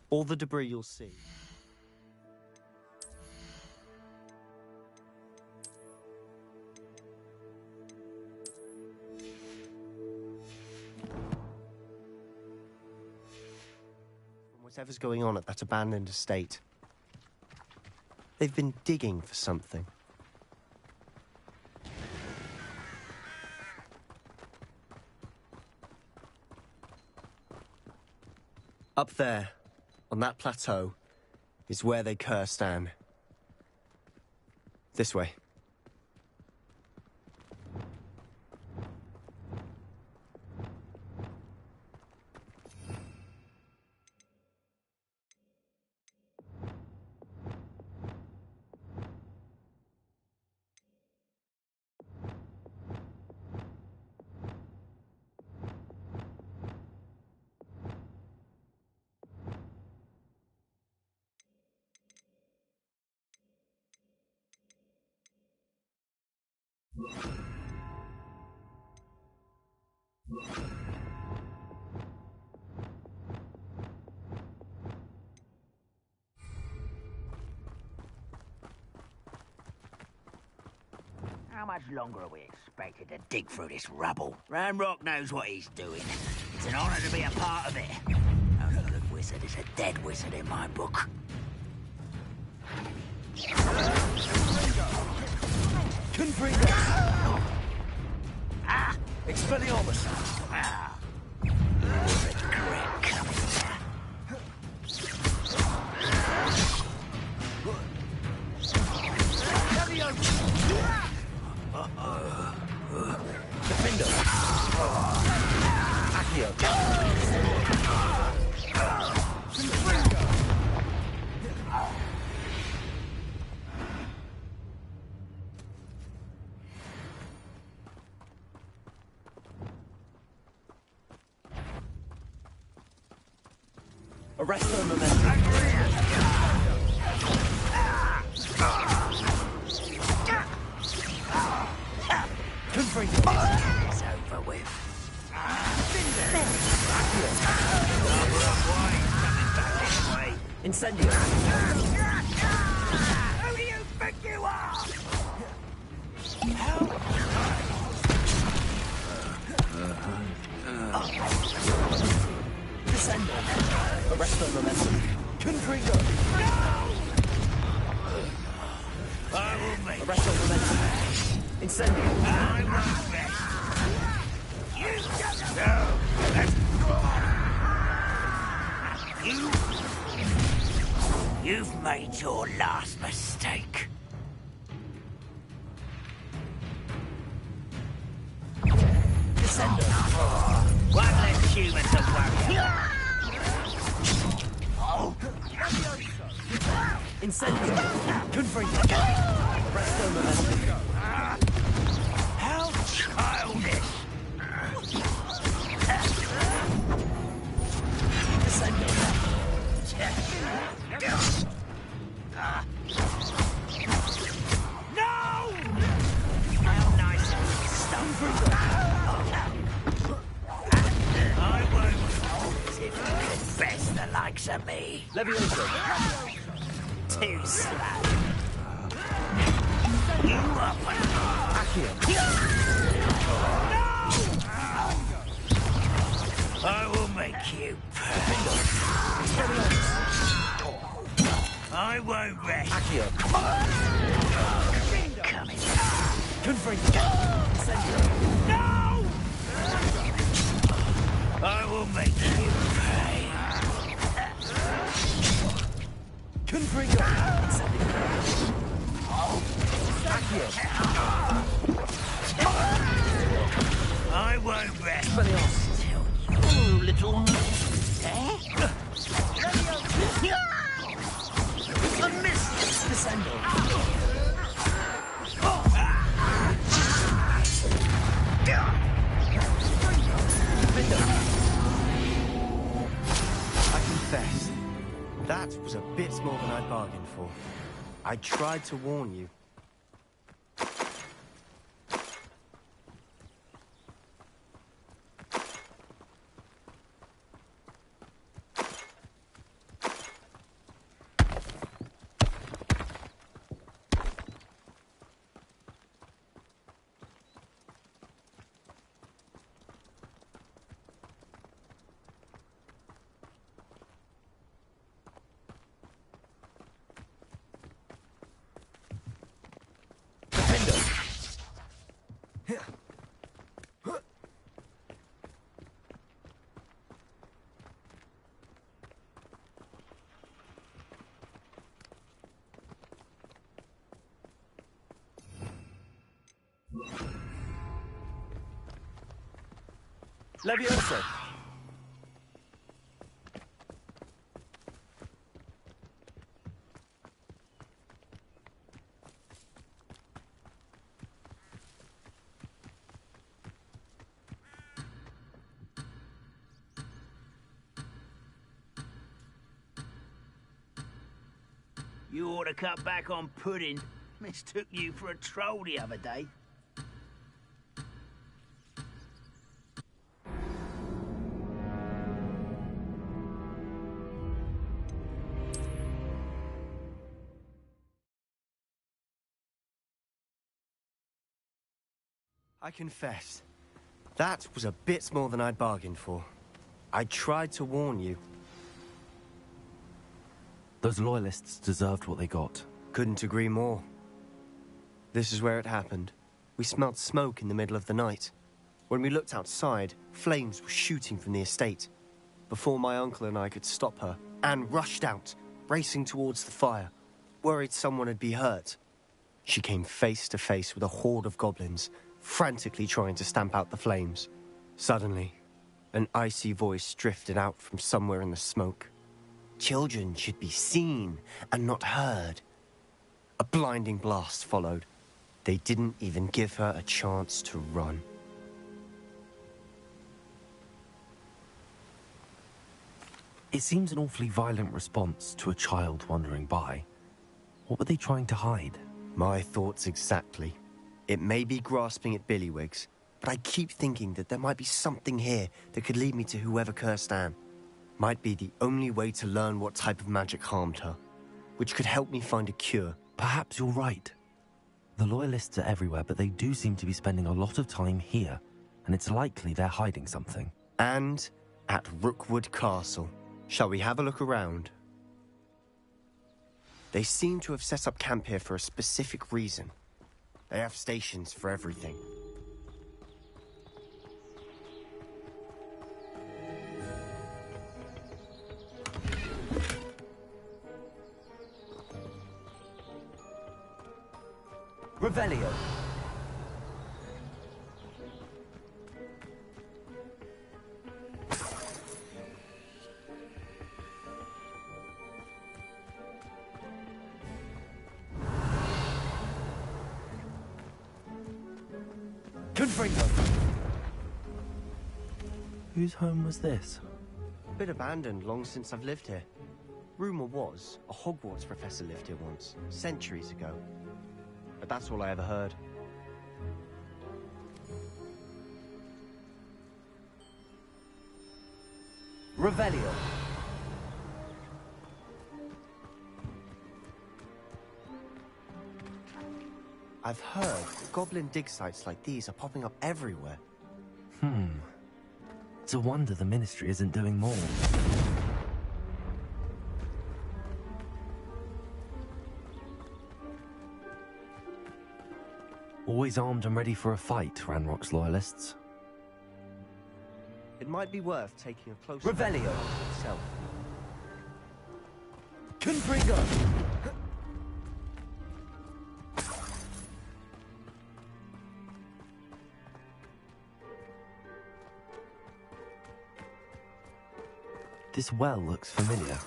All the debris you'll see. From whatever's going on at that abandoned estate. They've been digging for something. Up there, on that plateau, is where they cursed Anne. This way. How much longer are we expected to dig through this rubble? Ramrock knows what he's doing. It's an honor to be a part of it. Only a good wizard is a dead wizard in my book. Confringo! Ah! Expelliarmus! Ah! Regret coming there. Defender! Accio! Arresto momentum. It's over with. Incendio. Who do you think you are? Descendo. Arresto momentum. Confringo. I will make Arresto momentum. Incendio. I won't rest. You just go. You've made your last mistake. Descendo. One less human to worry. Incendio. Confringo. Arresto momentum. How childish. Descendo. No! How nice of you, Stump. I won't as if you could best the likes of me. Levioso. Too slow. You up and Accio. I will make you pay. I won't rest. Accio. Coming. Confringo. Incendio. No! I will make you pay. Confringo. Incendio. Accio. I won't rest Expelliarmus. till you little... A miss! Descendo. I confess, that was a bit more than I bargained for. I tried to warn you. Levioso! You ought to cut back on pudding. Mistook you for a troll the other day. I confess, that was a bit more than I'd bargained for. I tried to warn you. Those loyalists deserved what they got. Couldn't agree more. This is where it happened. We smelled smoke in the middle of the night. When we looked outside, flames were shooting from the estate. Before my uncle and I could stop her, Anne rushed out, racing towards the fire, worried someone had been hurt. She came face to face with a horde of goblins, frantically trying to stamp out the flames. Suddenly, an icy voice drifted out from somewhere in the smoke. Children should be seen and not heard. A blinding blast followed. They didn't even give her a chance to run. It seems an awfully violent response to a child wandering by. What were they trying to hide? My thoughts exactly. It may be grasping at Billywigs, but I keep thinking that there might be something here that could lead me to whoever cursed Anne. Might be the only way to learn what type of magic harmed her, which could help me find a cure. Perhaps you're right. The Loyalists are everywhere, but they do seem to be spending a lot of time here, and it's likely they're hiding something. And at Rookwood Castle. Shall we have a look around? They seem to have set up camp here for a specific reason. They have stations for everything. Revelio. Confringo. Whose home was this? Bit abandoned long since I've lived here. Rumor was a Hogwarts professor lived here once, centuries ago. But that's all I ever heard. Revelio. I've heard goblin dig sites like these are popping up everywhere. It's a wonder the Ministry isn't doing more. Always armed and ready for a fight, Ranrock's Loyalists. It might be worth taking a closer look Revelio. at itself. Confringo. This well looks familiar.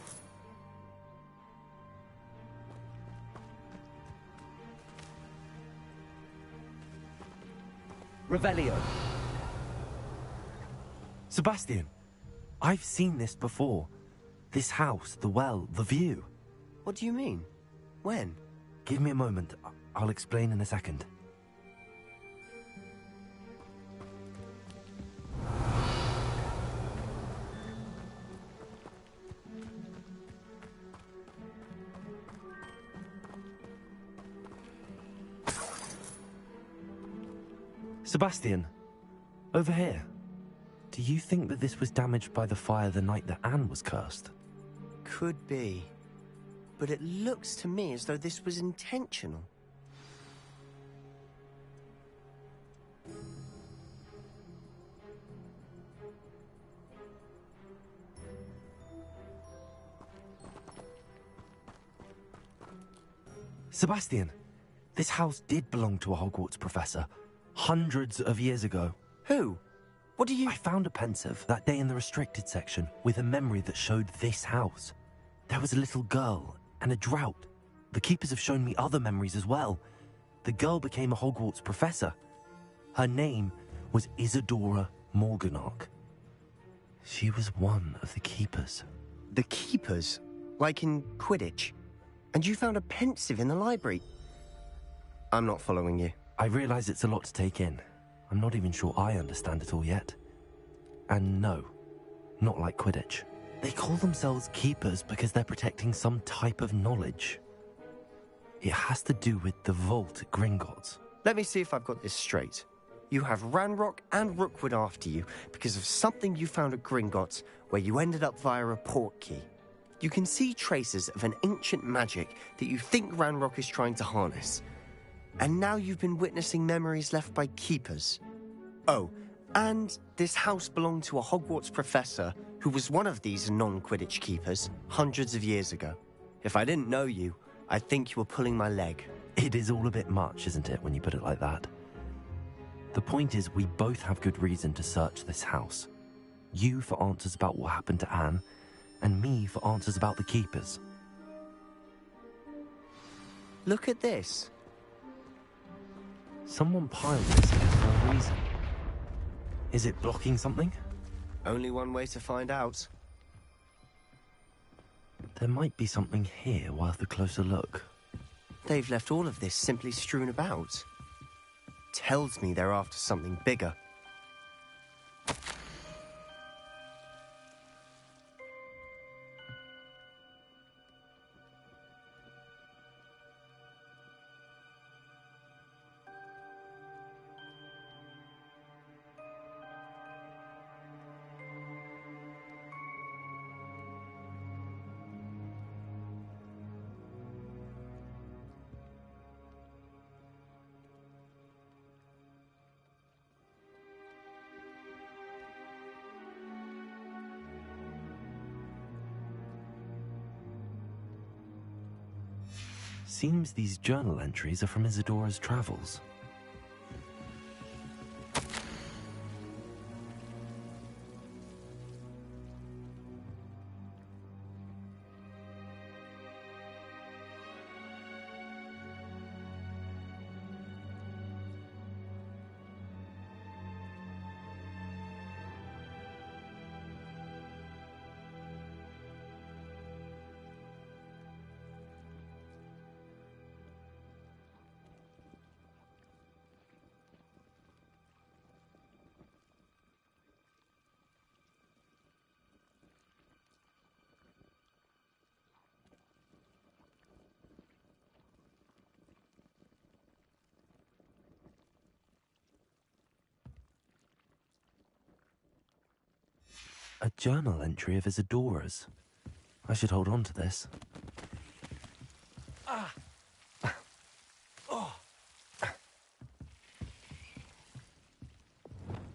Revelio. Sebastian, I've seen this before. This house, the well, the view. What do you mean? When? Give me a moment. I'll explain in a second. Sebastian, over here. Do you think that this was damaged by the fire the night that Anne was cursed? Could be. But it looks to me as though this was intentional. Sebastian, this house did belong to a Hogwarts professor hundreds of years ago. Who? What do you... I found a pensive that day in the restricted section with a memory that showed this house. There was a little girl and a drought. The keepers have shown me other memories as well. The girl became a Hogwarts professor. Her name was Isadora Morganach. She was one of the keepers. The keepers? Like in Quidditch? And you found a pensive in the library? I'm not following you. I realize it's a lot to take in. I'm not even sure I understand it all yet. And no, not like Quidditch. They call themselves keepers because they're protecting some type of knowledge. It has to do with the vault at Gringotts. Let me see if I've got this straight. You have Ranrock and Rookwood after you because of something you found at Gringotts where you ended up via a port key. You can see traces of an ancient magic that you think Ranrock is trying to harness. And now you've been witnessing memories left by keepers. Oh, and this house belonged to a Hogwarts professor who was one of these non-Quidditch keepers hundreds of years ago. If I didn't know you, I'd think you were pulling my leg. It is all a bit much, isn't it, when you put it like that? The point is, we both have good reason to search this house. You for answers about what happened to Anne, and me for answers about the keepers. Look at this. Someone piled this here for a reason. Is it blocking something? Only one way to find out. There might be something here worth a closer look. They've left all of this simply strewn about. Tells me they're after something bigger. Seems these journal entries are from Isadora's travels. A journal entry of Isadora's. I should hold on to this.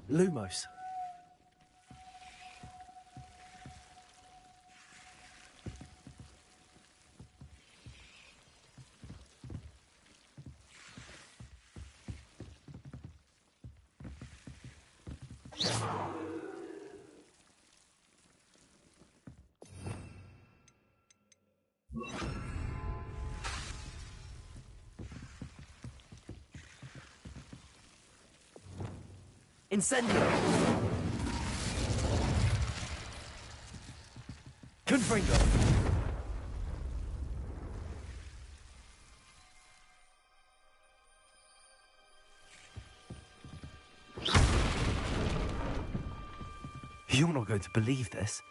Lumos. Incendio! Confringo! You're not going to believe this.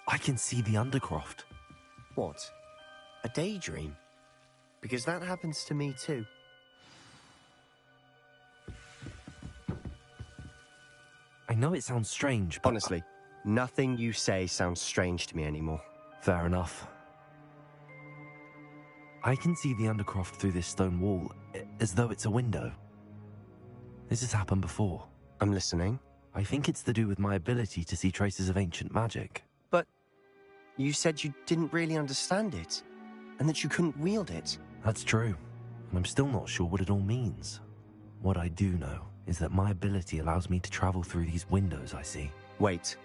I can see the Undercroft. What? A daydream? Because that happens to me too. I know it sounds strange, but... Honestly, nothing you say sounds strange to me anymore. Fair enough. I can see the Undercroft through this stone wall, as though it's a window. This has happened before. I'm listening. I think it's to do with my ability to see traces of ancient magic. But you said you didn't really understand it, and that you couldn't wield it. That's true. And I'm still not sure what it all means. What I do know is that my ability allows me to travel through these windows I see. Wait.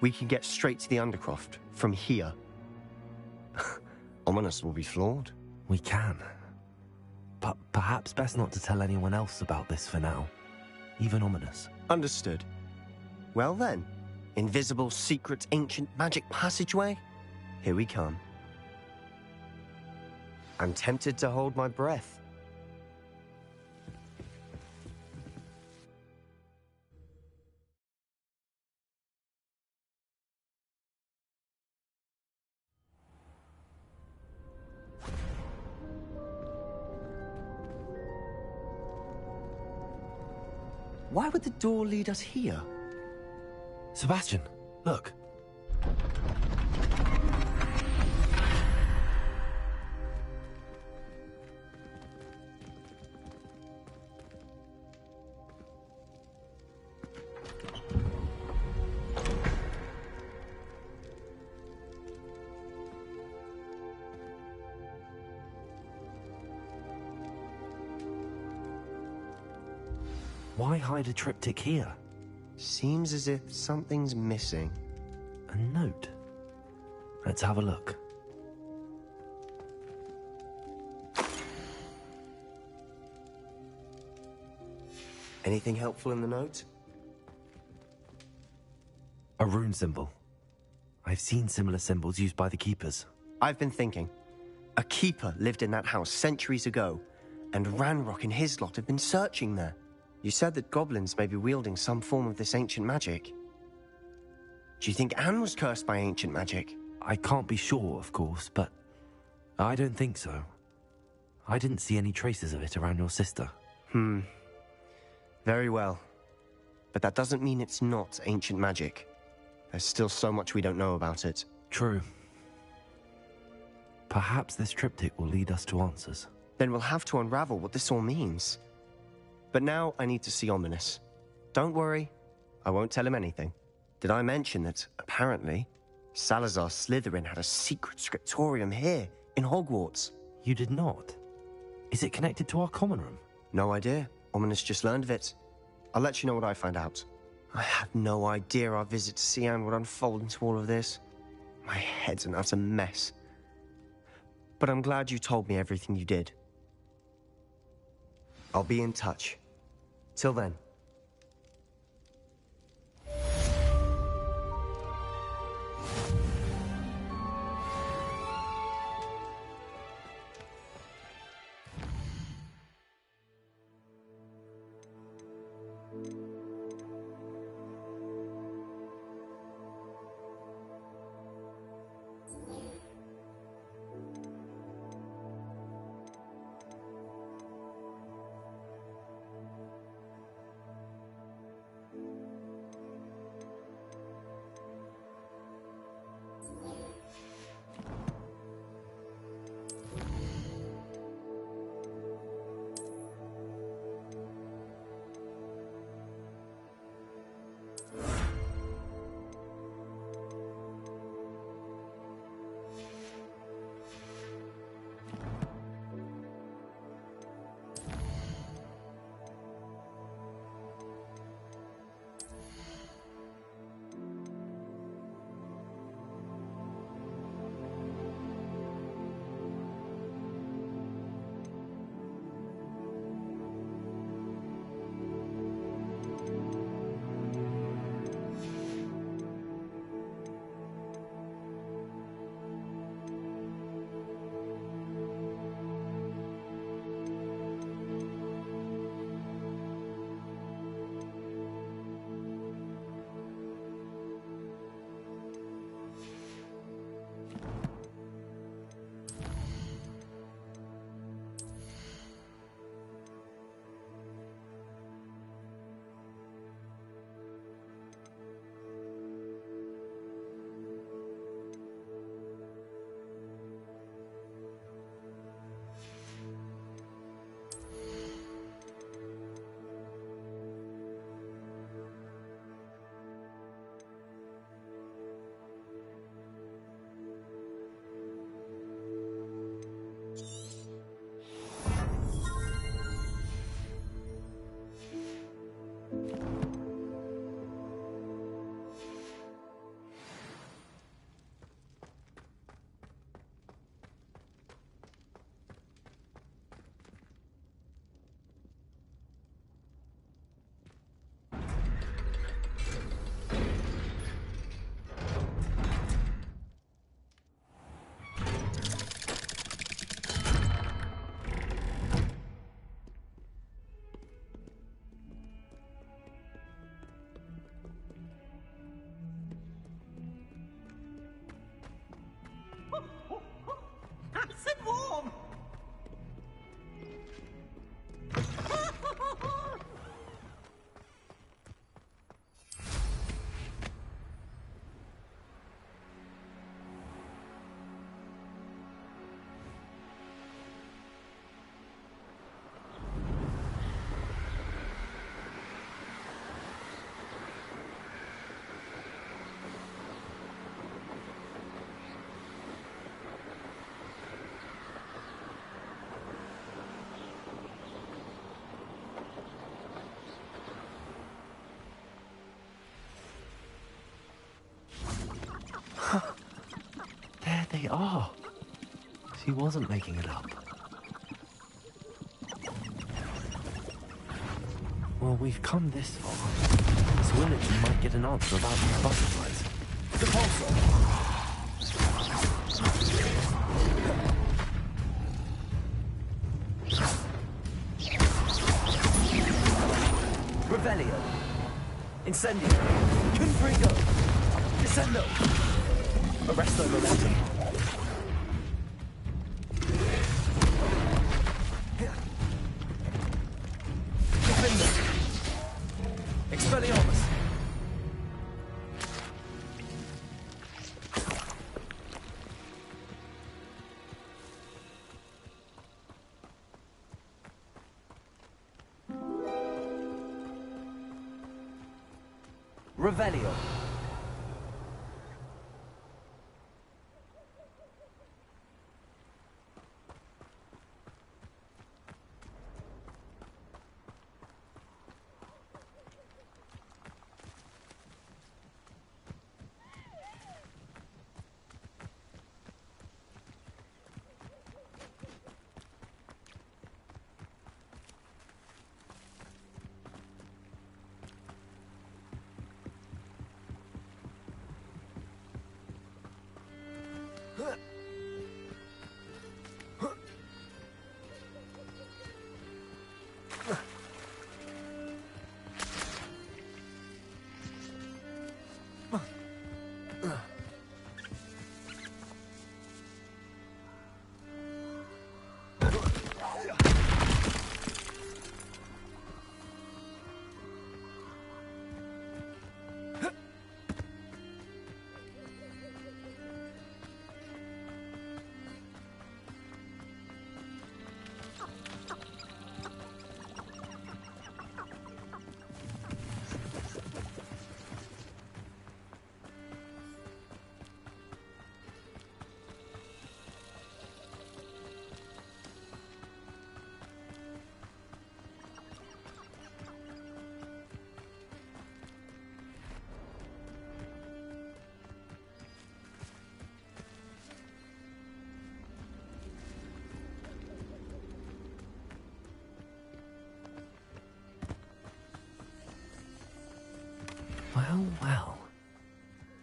We can get straight to the Undercroft from here. Ominous will be floored. We can. But perhaps best not to tell anyone else about this for now. Even Ominous. Understood. Well then, invisible, secret, ancient magic passageway? Here we come. I'm tempted to hold my breath. Why would the door lead us here? Sebastian, look. Why hide a triptych here? Seems as if something's missing. A note. Let's have a look. Anything helpful in the note? A rune symbol. I've seen similar symbols used by the keepers. I've been thinking. A keeper lived in that house centuries ago, and Ranrock and his lot have been searching there. You said that goblins may be wielding some form of this ancient magic. Do you think Anne was cursed by ancient magic? I can't be sure, of course, but I don't think so. I didn't see any traces of it around your sister. Very well. But that doesn't mean it's not ancient magic. There's still so much we don't know about it. True. Perhaps this triptych will lead us to answers. Then we'll have to unravel what this all means. But now I need to see Ominous. Don't worry, I won't tell him anything. Did I mention that, apparently, Salazar Slytherin had a secret scriptorium here, in Hogwarts? You did not? Is it connected to our common room? No idea. Ominous just learned of it. I'll let you know what I find out. I had no idea our visit to Cian would unfold into all of this. My head's an utter mess. But I'm glad you told me everything you did. I'll be in touch. Till then. they are. She wasn't making it up. Well, we've come this far. So Willits might get an answer about these butterflies. The pulsar. Revelio. Incendio. Confringo. Descendo. Arresto momentum. Defender. Expelliarmus. Revelio. Well, well.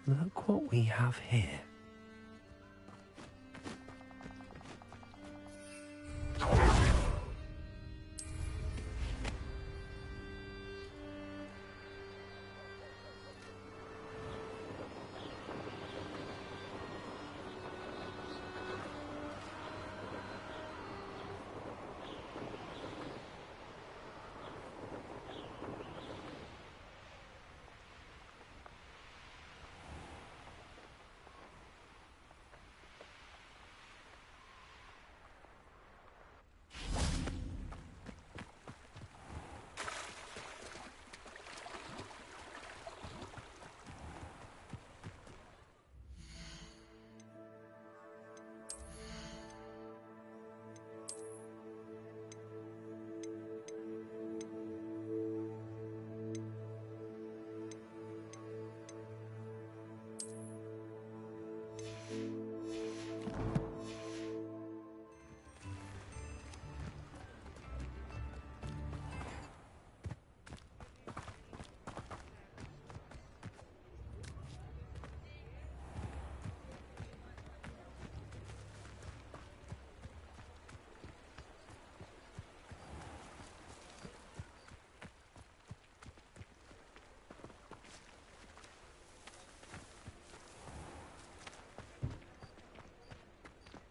Look what we have here.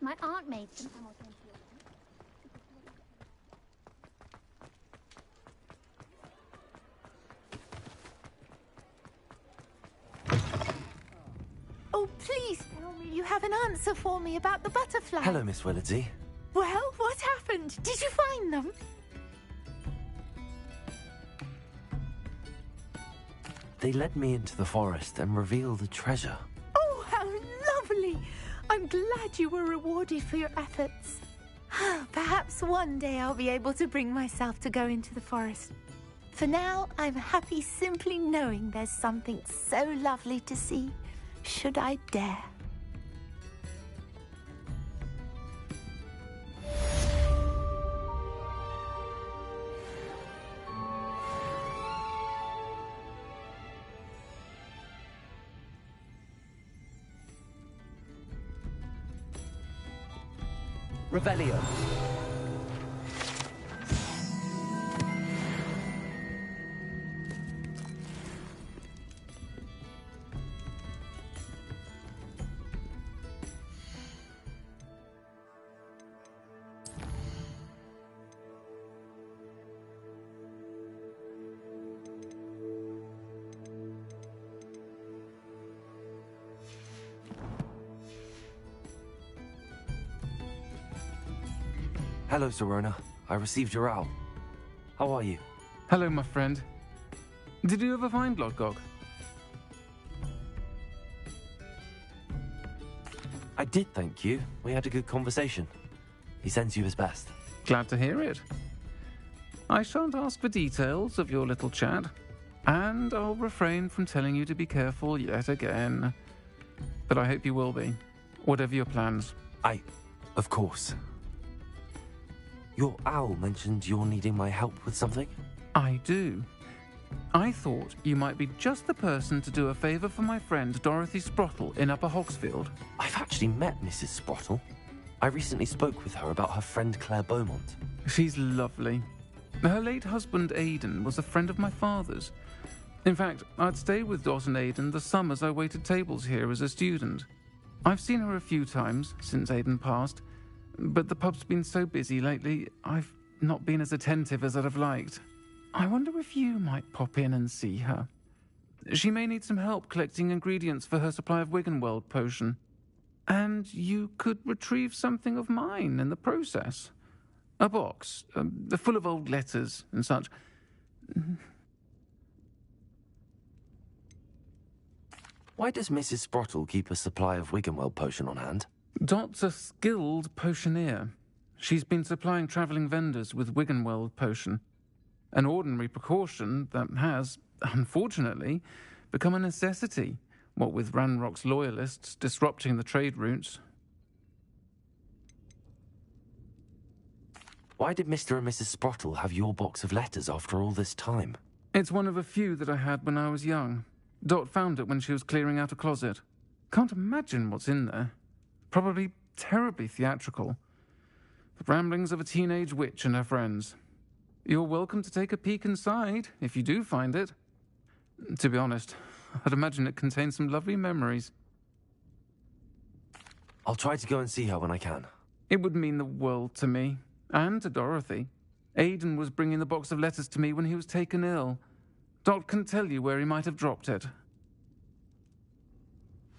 My aunt made some. Oh, please tell me you have an answer for me about the butterfly. Hello, Miss Willitsy. Well, what happened? Did you find them? They led me into the forest and revealed a treasure. Oh, how lovely! I'm glad you were rewarded for your efforts. Perhaps one day I'll be able to bring myself to go into the forest. For now, I'm happy simply knowing there's something so lovely to see, should I dare. Revelio. Hello, Serona. I received your owl. How are you? Hello, my friend. Did you ever find Lodgok? I did, thank you. We had a good conversation. He sends you his best. Glad to hear it. I shan't ask for details of your little chat, and I'll refrain from telling you to be careful yet again. But I hope you will be, whatever your plans. Of course. Your owl mentioned you're needing my help with something? I do. I thought you might be just the person to do a favour for my friend Dorothy Sprottle in Upper Hogsfield. I've actually met Mrs. Sprottle. I recently spoke with her about her friend Claire Beaumont. She's lovely. Her late husband Aidan was a friend of my father's. In fact, I'd stayed with Dot and Aidan the summers I waited tables here as a student. I've seen her a few times since Aidan passed, but the pub's been so busy lately, I've not been as attentive as I'd have liked. I wonder if you might pop in and see her. She may need some help collecting ingredients for her supply of Wiggenweld potion. And you could retrieve something of mine in the process. A box, full of old letters and such. Why does Mrs. Sprottle keep a supply of Wiggenweld potion on hand? Dot's a skilled potioneer. She's been supplying travelling vendors with Wiggenweld potion. An ordinary precaution that has, unfortunately, become a necessity, what with Ranrock's loyalists disrupting the trade routes. Why did Mr. and Mrs. Sprottle have your box of letters after all this time? It's one of a few that I had when I was young. Dot found it when she was clearing out a closet. Can't imagine what's in there. Probably terribly theatrical. The ramblings of a teenage witch and her friends. You're welcome to take a peek inside, if you do find it. To be honest, I'd imagine it contains some lovely memories. I'll try to go and see her when I can. It would mean the world to me, and to Dorothy. Aidan was bringing the box of letters to me when he was taken ill. Dot can tell you where he might have dropped it.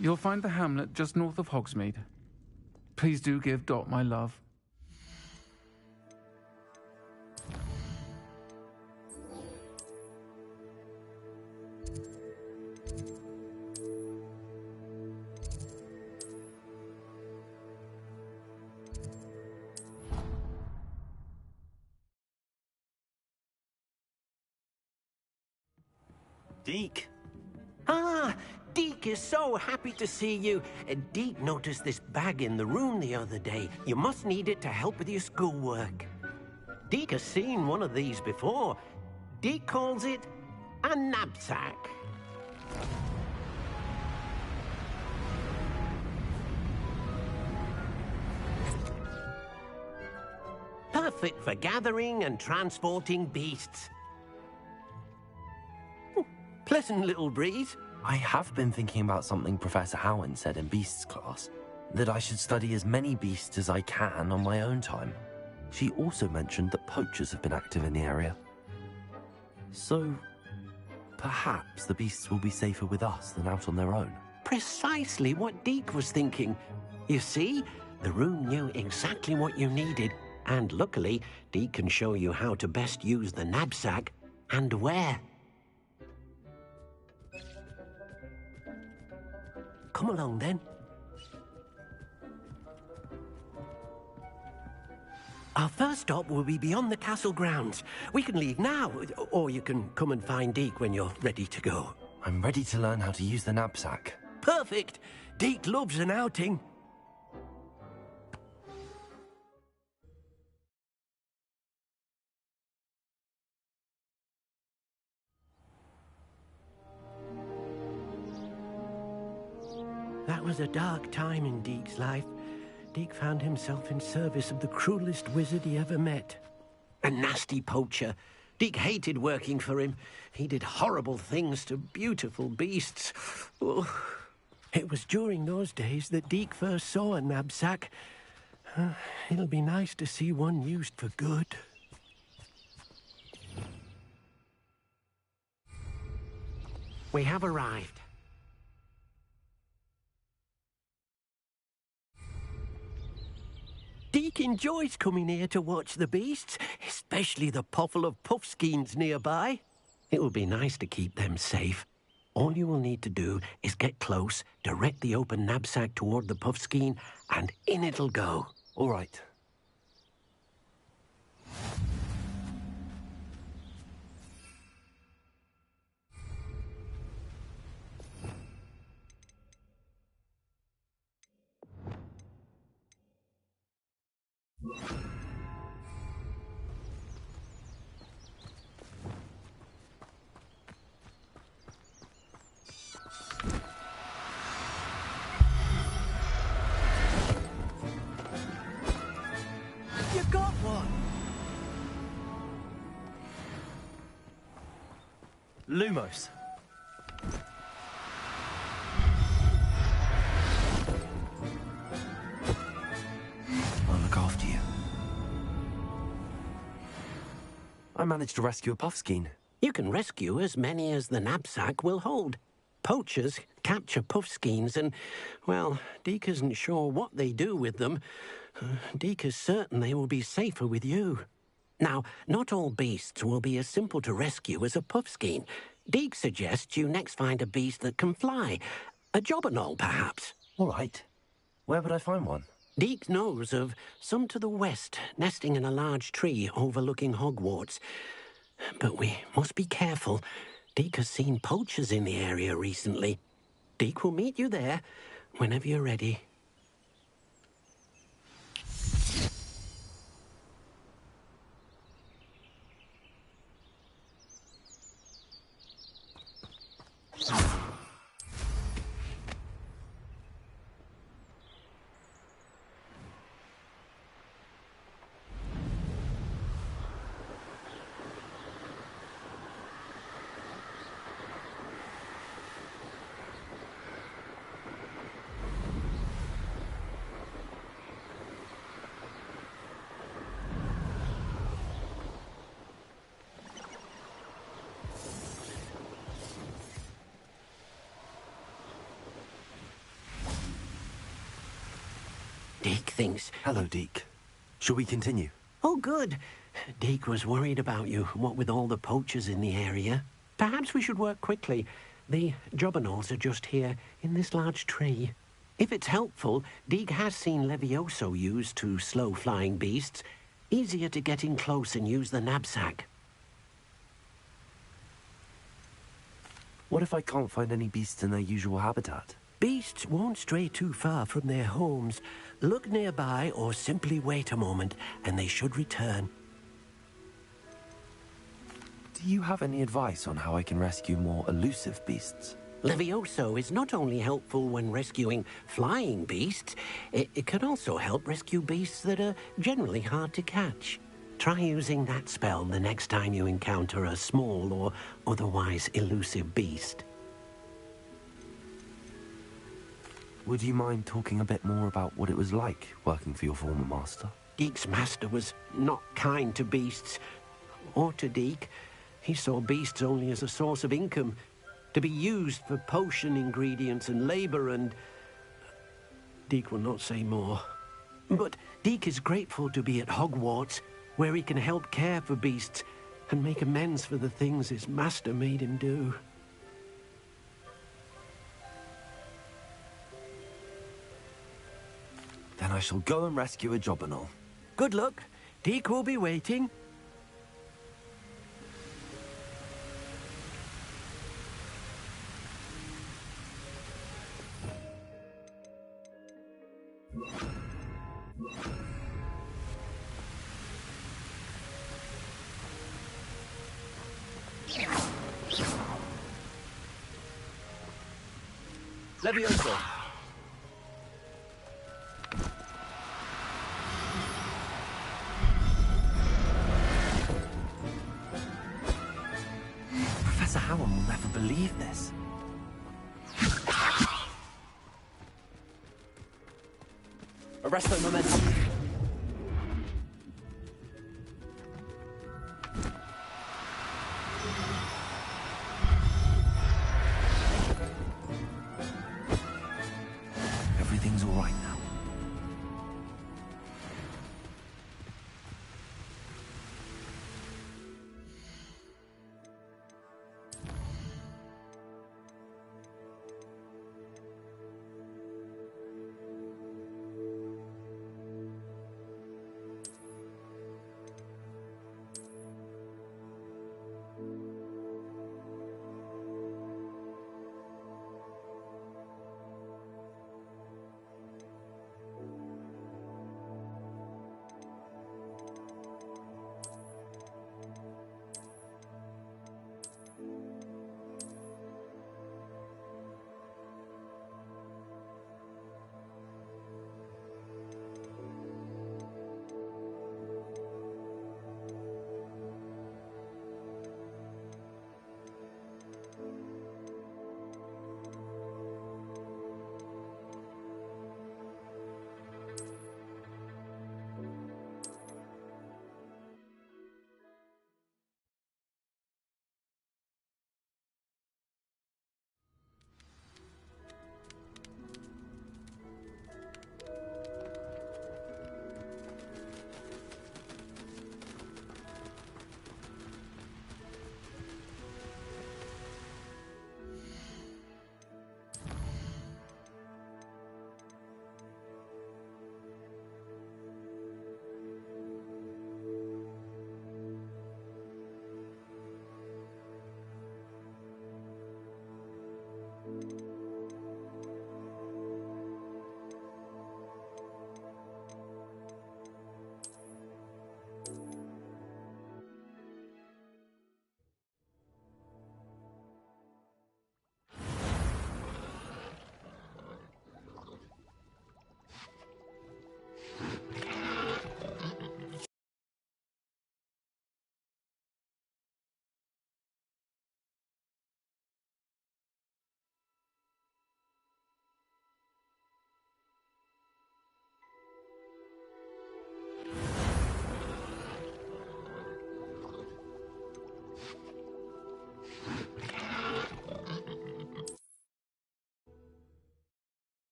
You'll find the hamlet just north of Hogsmeade. Please do give Dot my love. Deke. Ah, Deke is so happy to see you. Deke noticed this bag in the room the other day. You must need it to help with your schoolwork. Deke has seen one of these before. Deke calls it a knapsack. Perfect for gathering and transporting beasts. Pleasant little breeze. I have been thinking about something Professor Howen said in Beasts class, that I should study as many beasts as I can on my own time. She also mentioned that poachers have been active in the area. So, perhaps the beasts will be safer with us than out on their own. Precisely what Deke was thinking. You see, the room knew exactly what you needed, and luckily, Deke can show you how to best use the knapsack and where. Come along, then. Our first stop will be beyond the castle grounds. We can leave now, or you can come and find Deke when you're ready to go. I'm ready to learn how to use the knapsack. Perfect! Deke loves an outing. That was a dark time in Deke's life. Deke found himself in service of the cruelest wizard he ever met. A nasty poacher. Deke hated working for him. He did horrible things to beautiful beasts. Oh. It was during those days that Deke first saw a knapsack. It'll be nice to see one used for good. We have arrived. Deke enjoys coming here to watch the beasts, especially the potful of puffskeins nearby. It will be nice to keep them safe. All you will need to do is get close, direct the open knapsack toward the puffskein, and in it'll go. All right. You got one! Lumos. I'll look after you. I managed to rescue a puffskein. You can rescue as many as the knapsack will hold. Poachers capture puffskeins and, well, Deke isn't sure what they do with them. Deke is certain they will be safer with you. Now, not all beasts will be as simple to rescue as a puffskein. Deke suggests you next find a beast that can fly. A jobberknoll, perhaps. All right. Where would I find one? Deke knows of some to the west, nesting in a large tree overlooking Hogwarts. But we must be careful. Deke has seen poachers in the area recently. Deke will meet you there whenever you're ready. Deke thinks... Hello, Deke. Shall we continue? Oh, good. Deke was worried about you, what with all the poachers in the area. Perhaps we should work quickly. The jobberknolls are just here, in this large tree. If it's helpful, Deke has seen Levioso used to slow flying beasts. Easier to get in close and use the knapsack. What if I can't find any beasts in their usual habitat? Beasts won't stray too far from their homes. Look nearby or simply wait a moment, and they should return. Do you have any advice on how I can rescue more elusive beasts? Levioso is not only helpful when rescuing flying beasts, it can also help rescue beasts that are generally hard to catch. Try using that spell the next time you encounter a small or otherwise elusive beast. Would you mind talking a bit more about what it was like working for your former master? Deke's master was not kind to beasts, or to Deke. He saw beasts only as a source of income, to be used for potion ingredients and labor, and... Deke will not say more. But Deke is grateful to be at Hogwarts, where he can help care for beasts and make amends for the things his master made him do. Then I shall go and rescue a jobberknoll. Good luck. Deke will be waiting. Levioso. believe this. Arrest their momentum. Everything's all right now.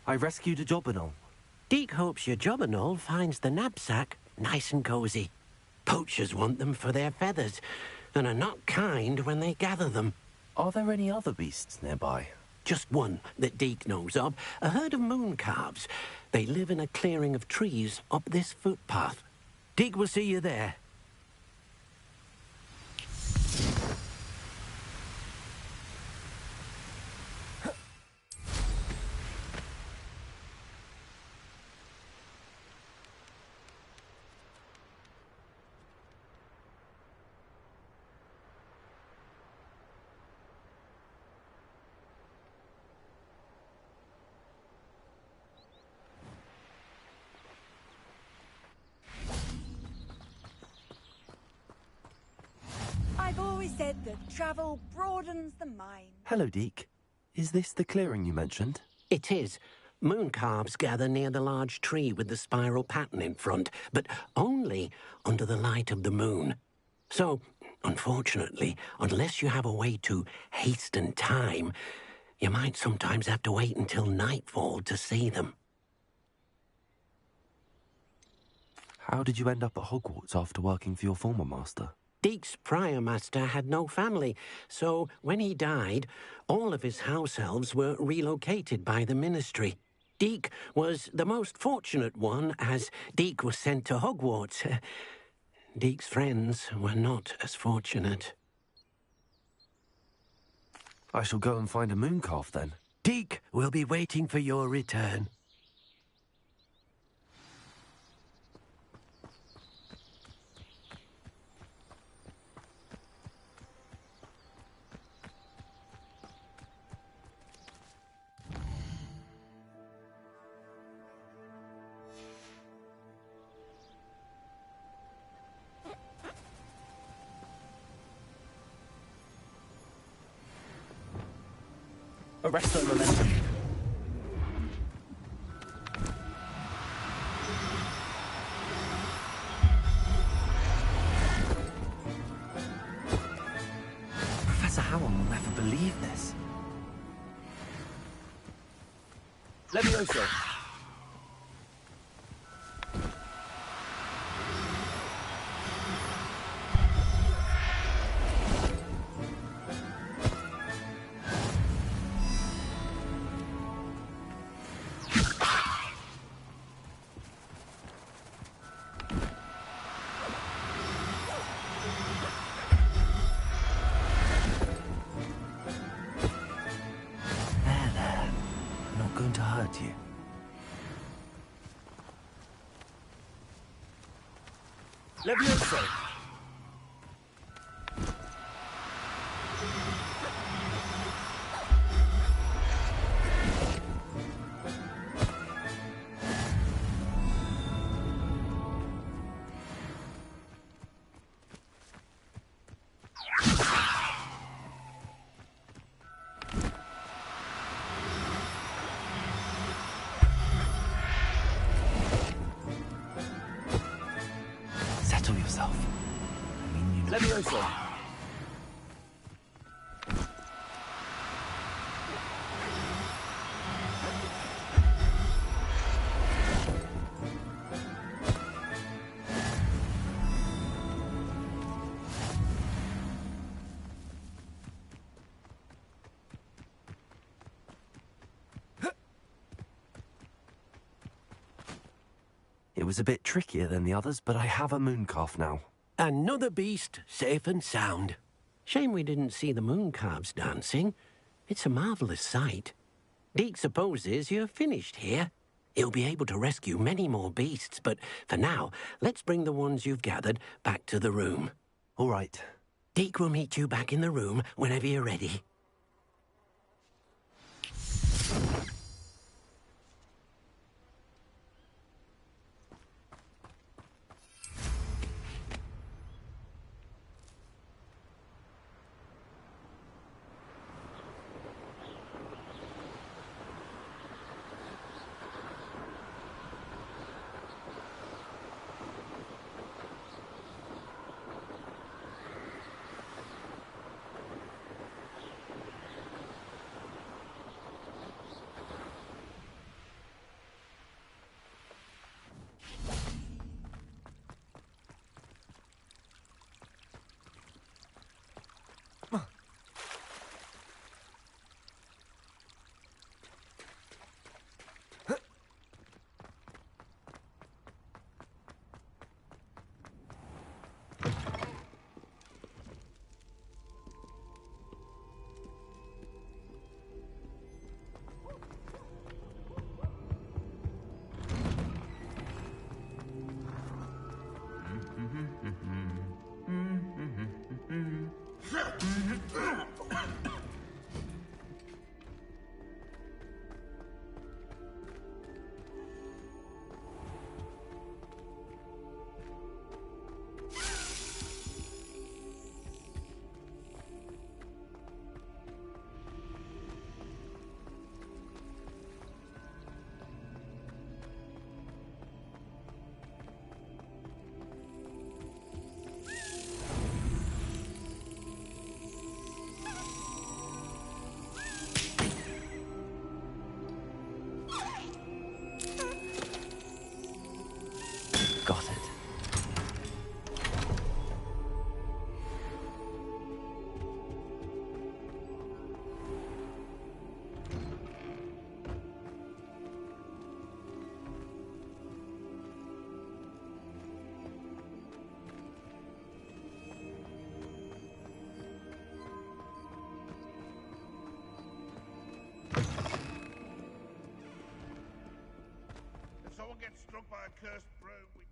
I rescued a Jobberknoll. Deke hopes your Jobberknoll finds the knapsack nice and cozy. Poachers want them for their feathers, and are not kind when they gather them. Are there any other beasts nearby? Just one that Deke knows of, a herd of moon calves. They live in a clearing of trees up this footpath. Deke will see you there. I've always said that travel broadens the mind. Hello, Deke. Is this the clearing you mentioned? It is. Moon calves gather near the large tree with the spiral pattern in front, but only under the light of the moon. So, unfortunately, unless you have a way to hasten time, you might sometimes have to wait until nightfall to see them. How did you end up at Hogwarts after working for your former master? Deek's prior master had no family, so when he died, all of his house elves were relocated by the ministry. Deek was the most fortunate one, as Deek was sent to Hogwarts. Deek's friends were not as fortunate. I shall go and find a moon calf then. Deek will be waiting for your return. Arrest the momentum. Professor Howell will never believe this. Levioso. To hurt you. Levioso. Settle yourself. I mean, you know. Levioso. It was a bit trickier than the others, but I have a moon calf now. Another beast, safe and sound. Shame we didn't see the moon calves dancing. It's a marvelous sight. Deek supposes you're finished here. He'll be able to rescue many more beasts, but for now, let's bring the ones you've gathered back to the room. All right. Deek will meet you back in the room whenever you're ready. get struck by a cursed broom, we do.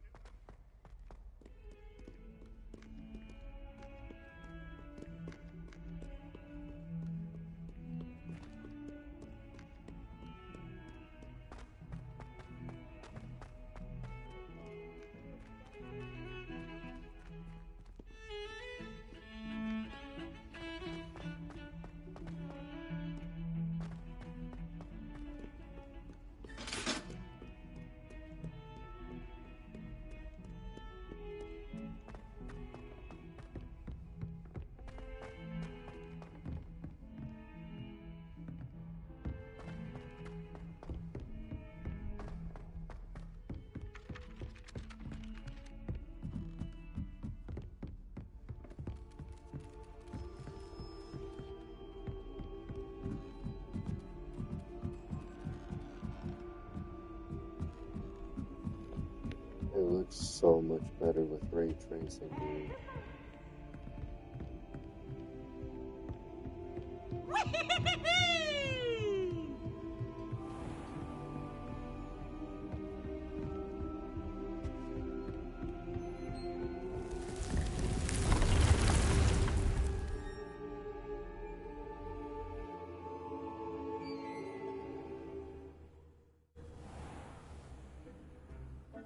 It looks so much better with ray tracing, dude.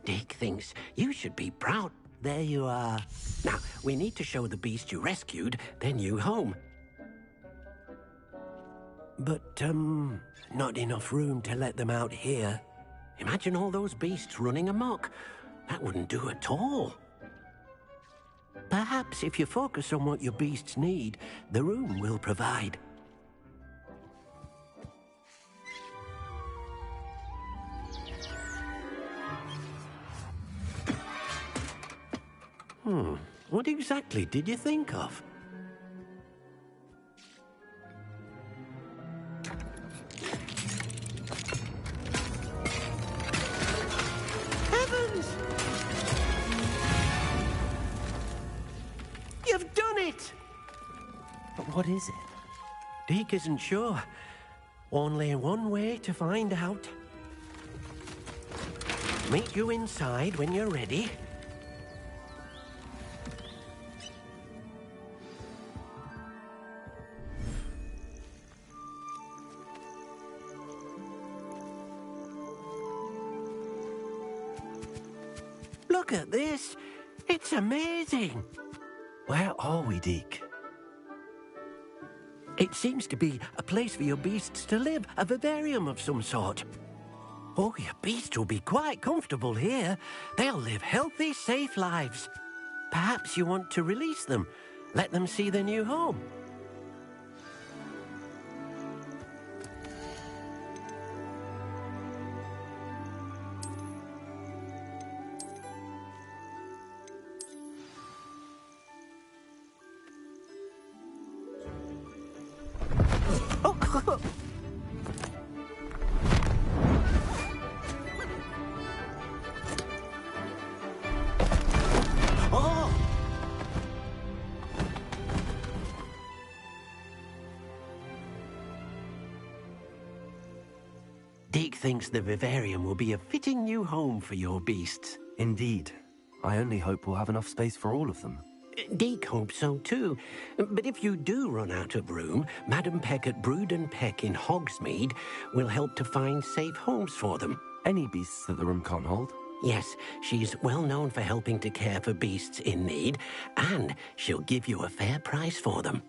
Deke thinks you should be proud. There you are. Now, we need to show the beast you rescued their new home. But, not enough room to let them out here. Imagine all those beasts running amok. That wouldn't do at all. Perhaps if you focus on what your beasts need, the room will provide. What exactly did you think of? Heavens! You've done it! But what is it? Deke isn't sure. Only one way to find out. Meet you inside when you're ready. Look at this. It's amazing. Where are we, Deke? It seems to be a place for your beasts to live, a vivarium of some sort. Oh, your beasts will be quite comfortable here. They'll live healthy, safe lives. Perhaps you want to release them, let them see their new home. Deke thinks the vivarium will be a fitting new home for your beasts. Indeed. I only hope we'll have enough space for all of them. Deke hopes so too. But if you do run out of room, Madam Peck at Brood and Peck in Hogsmeade will help to find safe homes for them. Any beasts that the room can't hold? Yes, she's well known for helping to care for beasts in need, and she'll give you a fair price for them.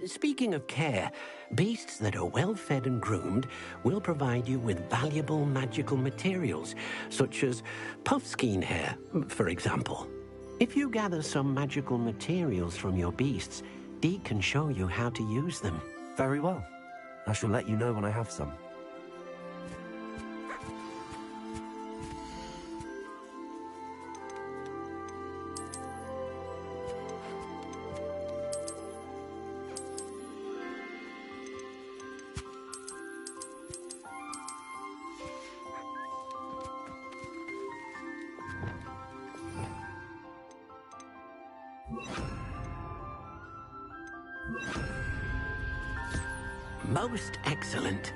Speaking of care, beasts that are well fed and groomed will provide you with valuable magical materials, such as puffskein hair, for example. If you gather some magical materials from your beasts, Deke can show you how to use them. Very well. I shall let you know when I have some. Most excellent.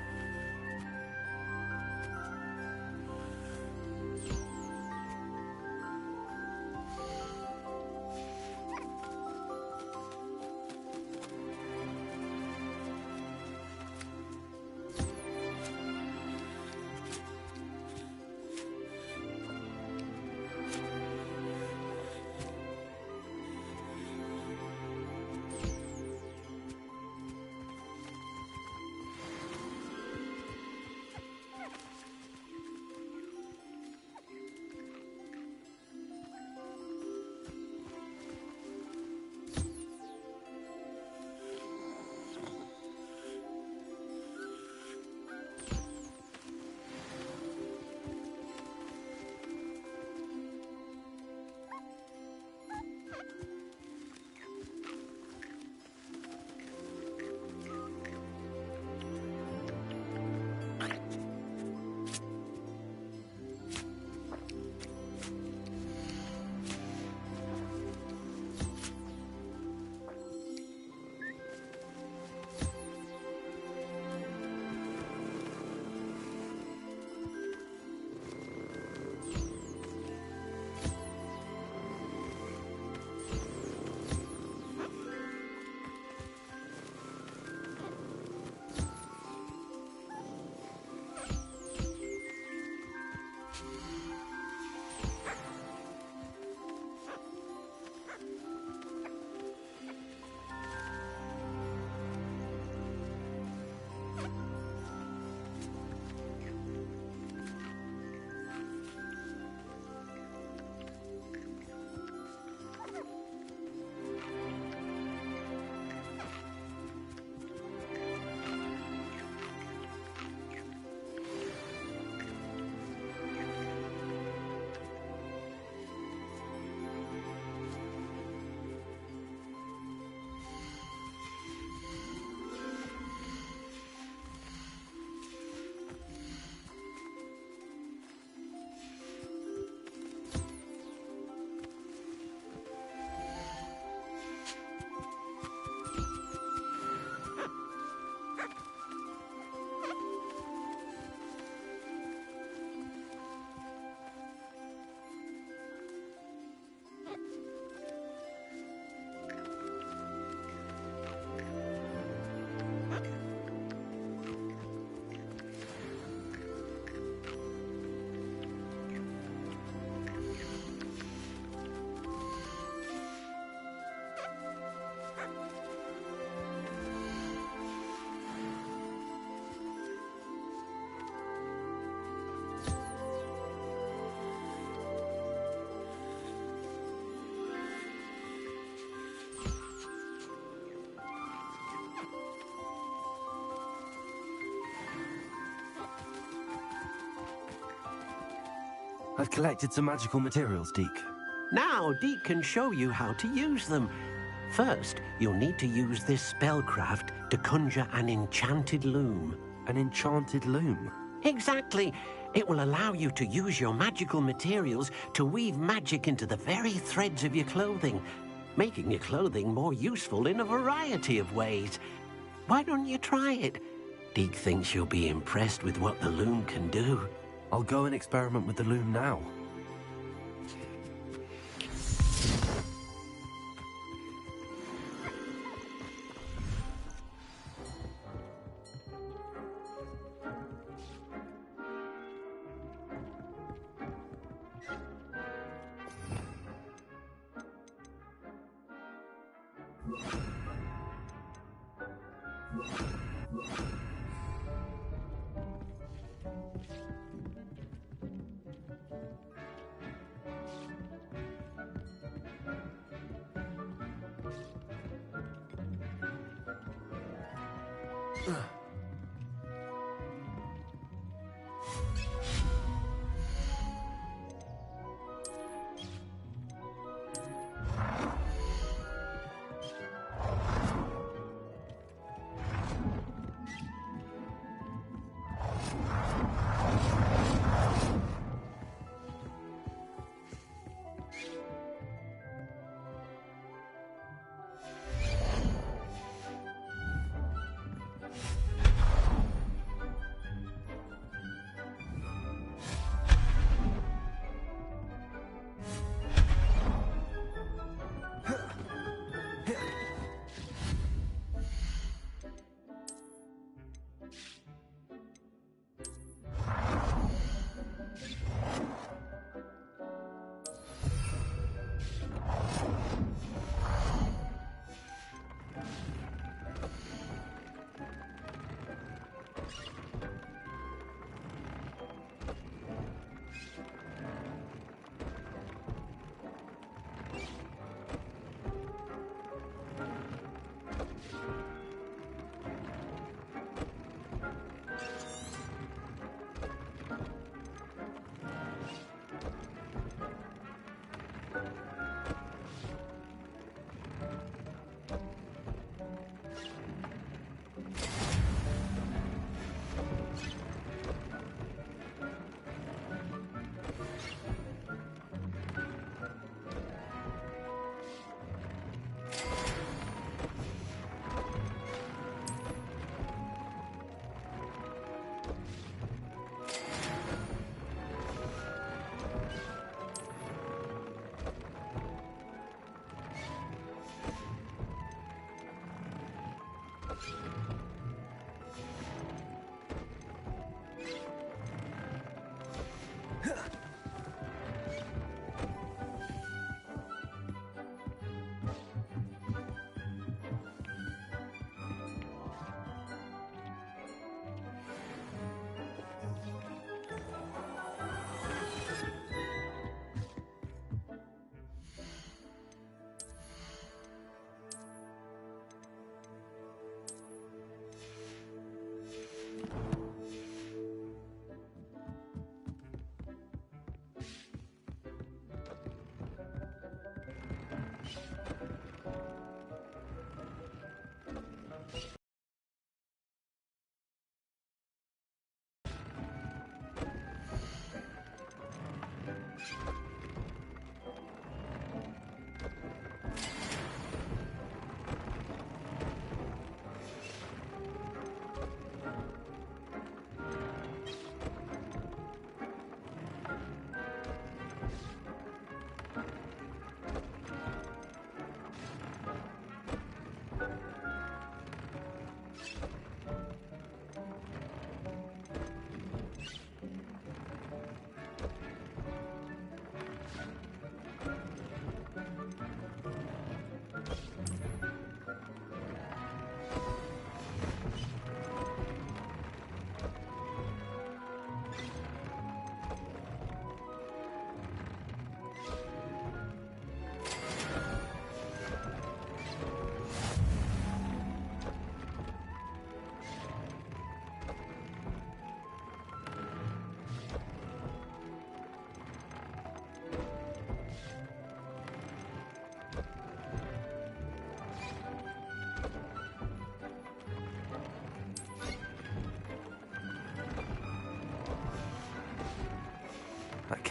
I've collected some magical materials, Deke. Now, Deke can show you how to use them. First, you'll need to use this spellcraft to conjure an enchanted loom. An enchanted loom? Exactly. It will allow you to use your magical materials to weave magic into the very threads of your clothing, making your clothing more useful in a variety of ways. Why don't you try it? Deke thinks you'll be impressed with what the loom can do. I'll go and experiment with the loom now.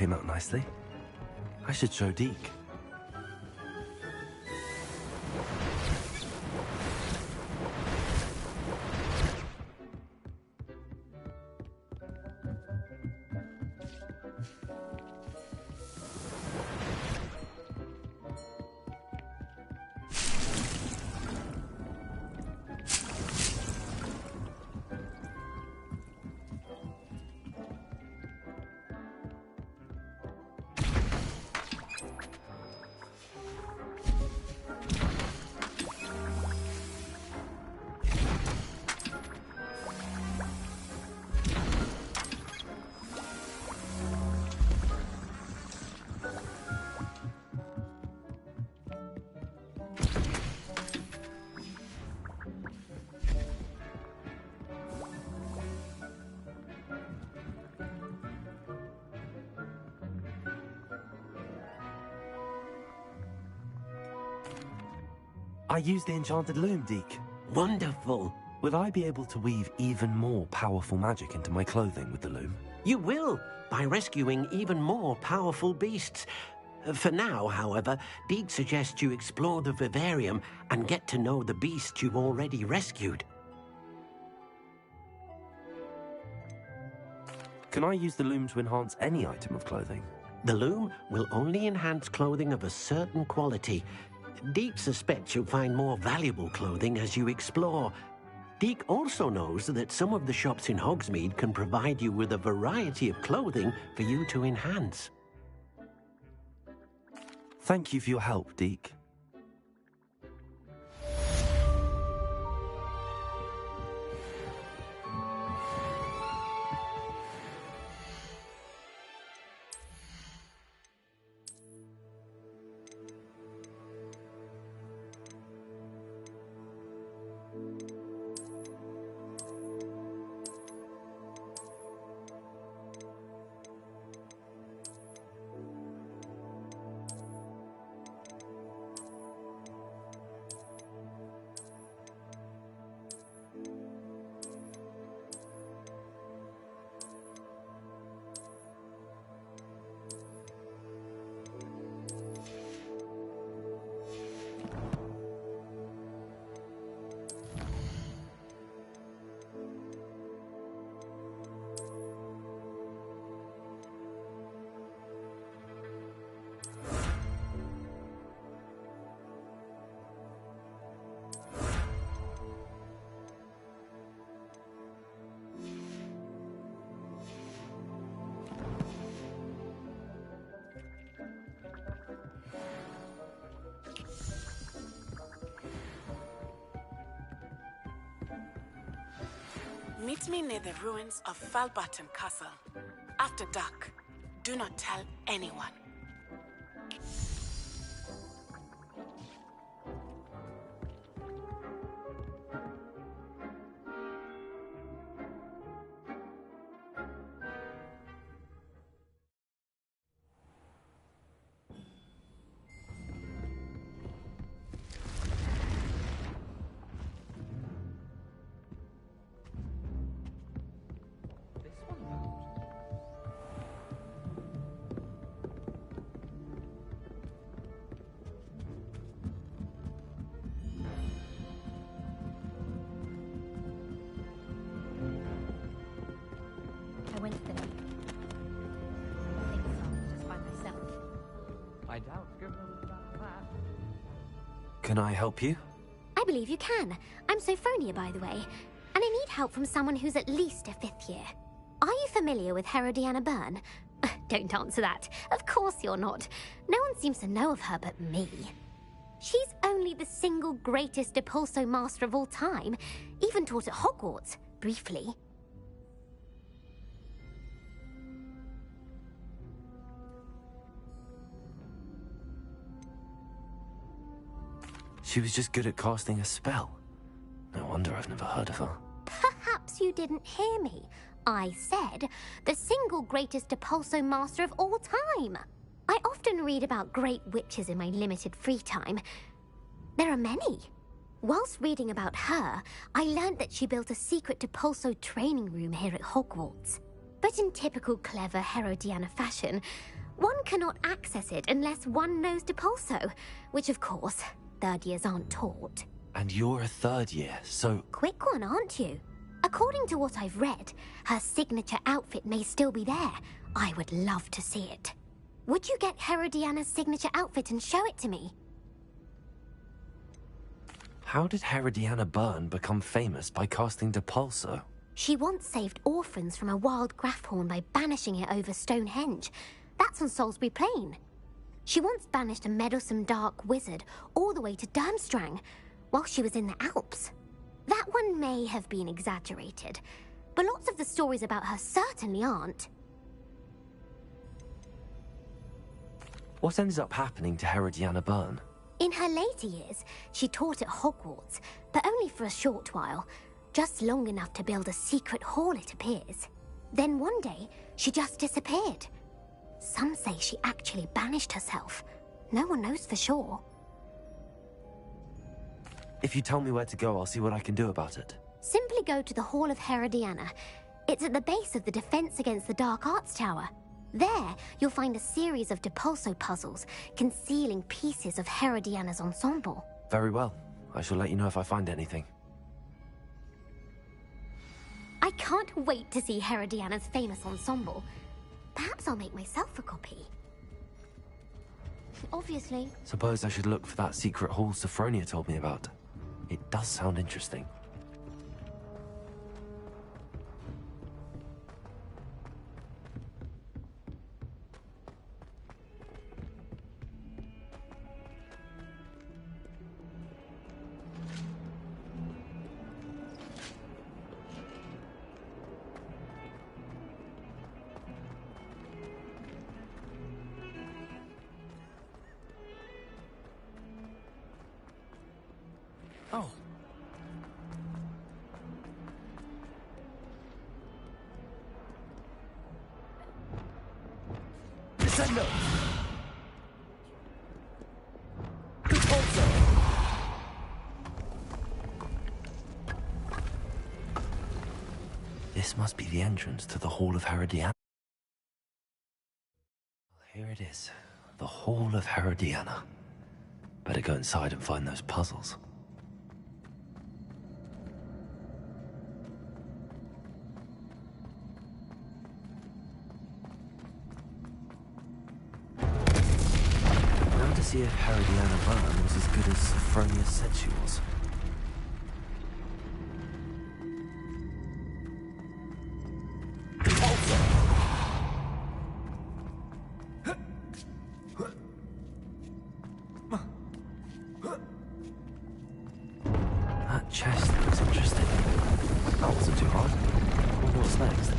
came out nicely. I should show Deke. I used the enchanted loom, Deke. Wonderful. Will I be able to weave even more powerful magic into my clothing with the loom? You will, by rescuing even more powerful beasts. For now, however, Deke suggests you explore the vivarium and get to know the beasts you've already rescued. Can I use the loom to enhance any item of clothing? The loom will only enhance clothing of a certain quality. Deke suspects you'll find more valuable clothing as you explore. Deke also knows that some of the shops in Hogsmeade can provide you with a variety of clothing for you to enhance. Thank you for your help, Deke. Meet me near the ruins of Falbaton Castle. After dark. Do not tell anyone. I went to the lake. I think so, just by myself. I doubt given that. Can I help you? I believe you can. I'm Sophronia, by the way, and I need help from someone who's at least a 5th year. Are you familiar with Herodiana Byrne? Don't answer that. Of course you're not. No one seems to know of her but me. She's only the single greatest Depulso master of all time, even taught at Hogwarts, briefly. She was just good at casting a spell. No wonder I've never heard of her. Perhaps you didn't hear me. I said the single greatest Depulso master of all time. I often read about great witches in my limited free time. There are many. Whilst reading about her, I learned that she built a secret Depulso training room here at Hogwarts. But in typical clever Herodiana fashion, one cannot access it unless one knows Depulso, which of course, third years aren't taught. And you're a third year, so... Quick one, aren't you? According to what I've read, her signature outfit may still be there. I would love to see it. Would you get Herodiana's signature outfit and show it to me? How did Herodiana Byrne become famous by casting Depulso? She once saved orphans from a wild Grafhorn by banishing it over Stonehenge. That's on Salisbury Plain. She once banished a meddlesome dark wizard all the way to Durmstrang while she was in the Alps. That one may have been exaggerated, but lots of the stories about her certainly aren't. What ended up happening to Herodiana Byrne? In her later years, she taught at Hogwarts, but only for a short while. Just long enough to build a secret hall, it appears. Then one day, she just disappeared. Some say she actually banished herself. No one knows for sure. If you tell me where to go, I'll see what I can do about it. Simply go to the Hall of Herodiana. It's at the base of the Defense Against the Dark Arts Tower. There, you'll find a series of Depulso puzzles concealing pieces of Herodiana's ensemble. Very well. I shall let you know if I find anything. I can't wait to see Herodiana's famous ensemble. Perhaps I'll make myself a copy. Obviously. Suppose I should look for that secret hall Sophronia told me about. It does sound interesting. Oh. Descendo! Depulso! This must be the entrance to the Hall of Herodiana. Here it is. The Hall of Herodiana. Better go inside and find those puzzles. See if Herodiana Byrne was as good as Sophronia said she was. That chest looks interesting. That wasn't too hard. I wonder what's next.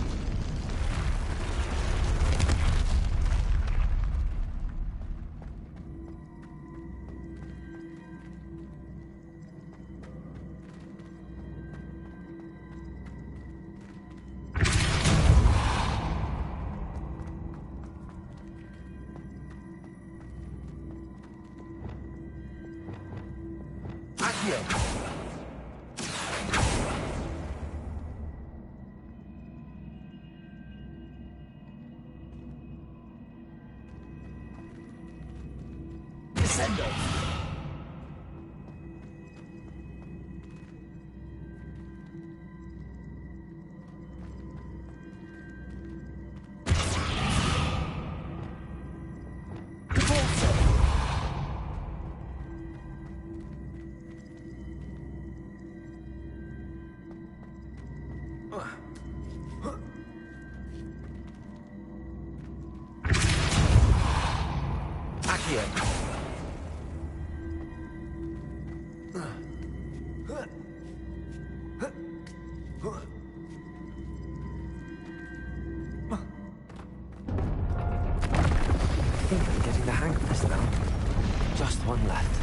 Descendo! I think I'm getting the hang of this now. Just one left.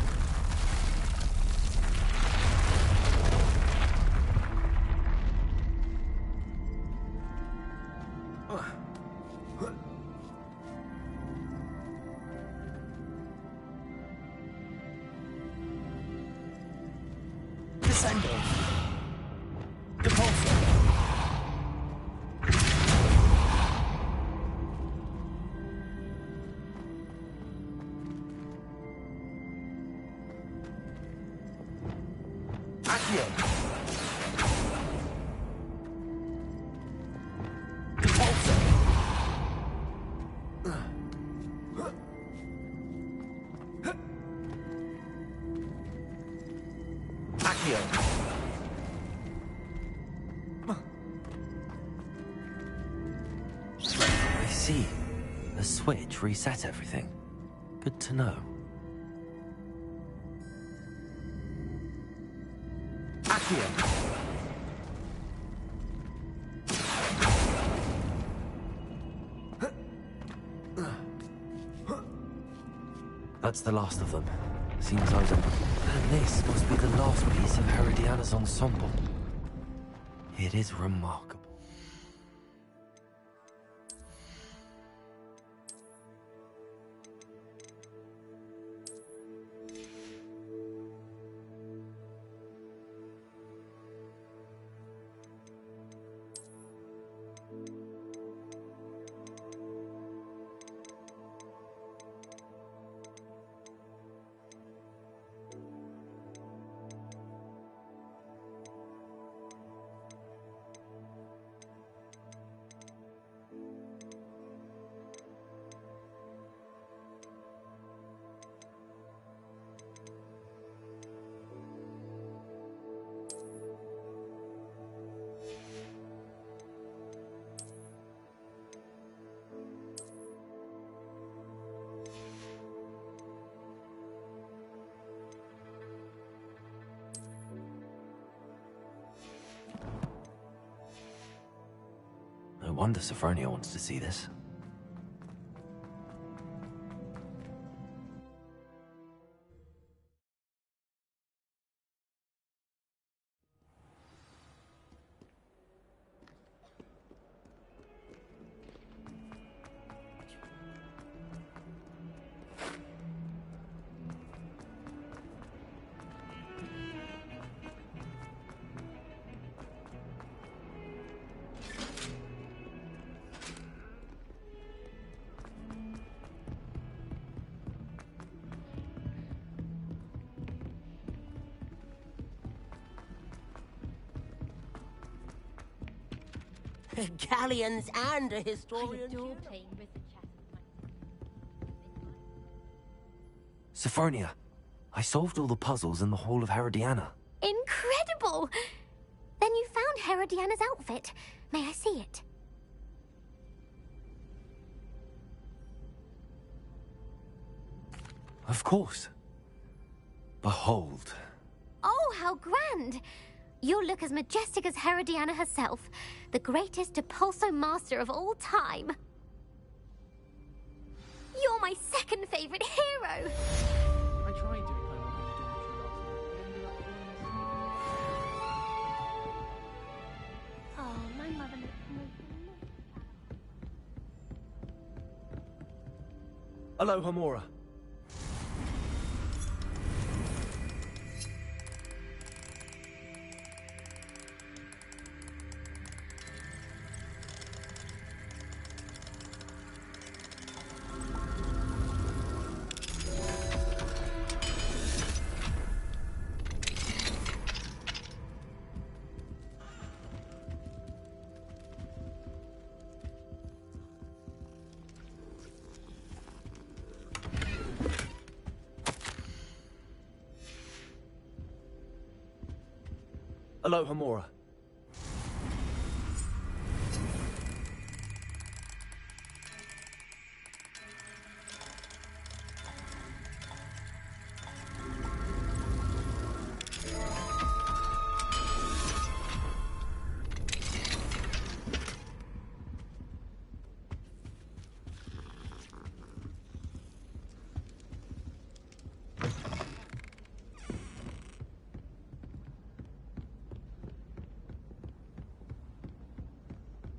Descendo! Depulso! I see. The switch reset everything. Good to know. That's the last of them. Seems I was... And this must be the last piece of Herodiana's ensemble. It is remarkable. No wonder Sophronia wants to see this. Galleons and a historian. Sophronia, I solved all the puzzles in the Hall of Herodiana. Incredible! Then you found Herodiana's outfit. May I see it? Of course. Behold. Oh, how grand! You'll look as majestic as Herodiana herself, the greatest Depulso master of all time. You're my second favorite hero! I tried doing homework in the dormitory last night. Oh, my mother looks Hello, Homora. Hello, Homora.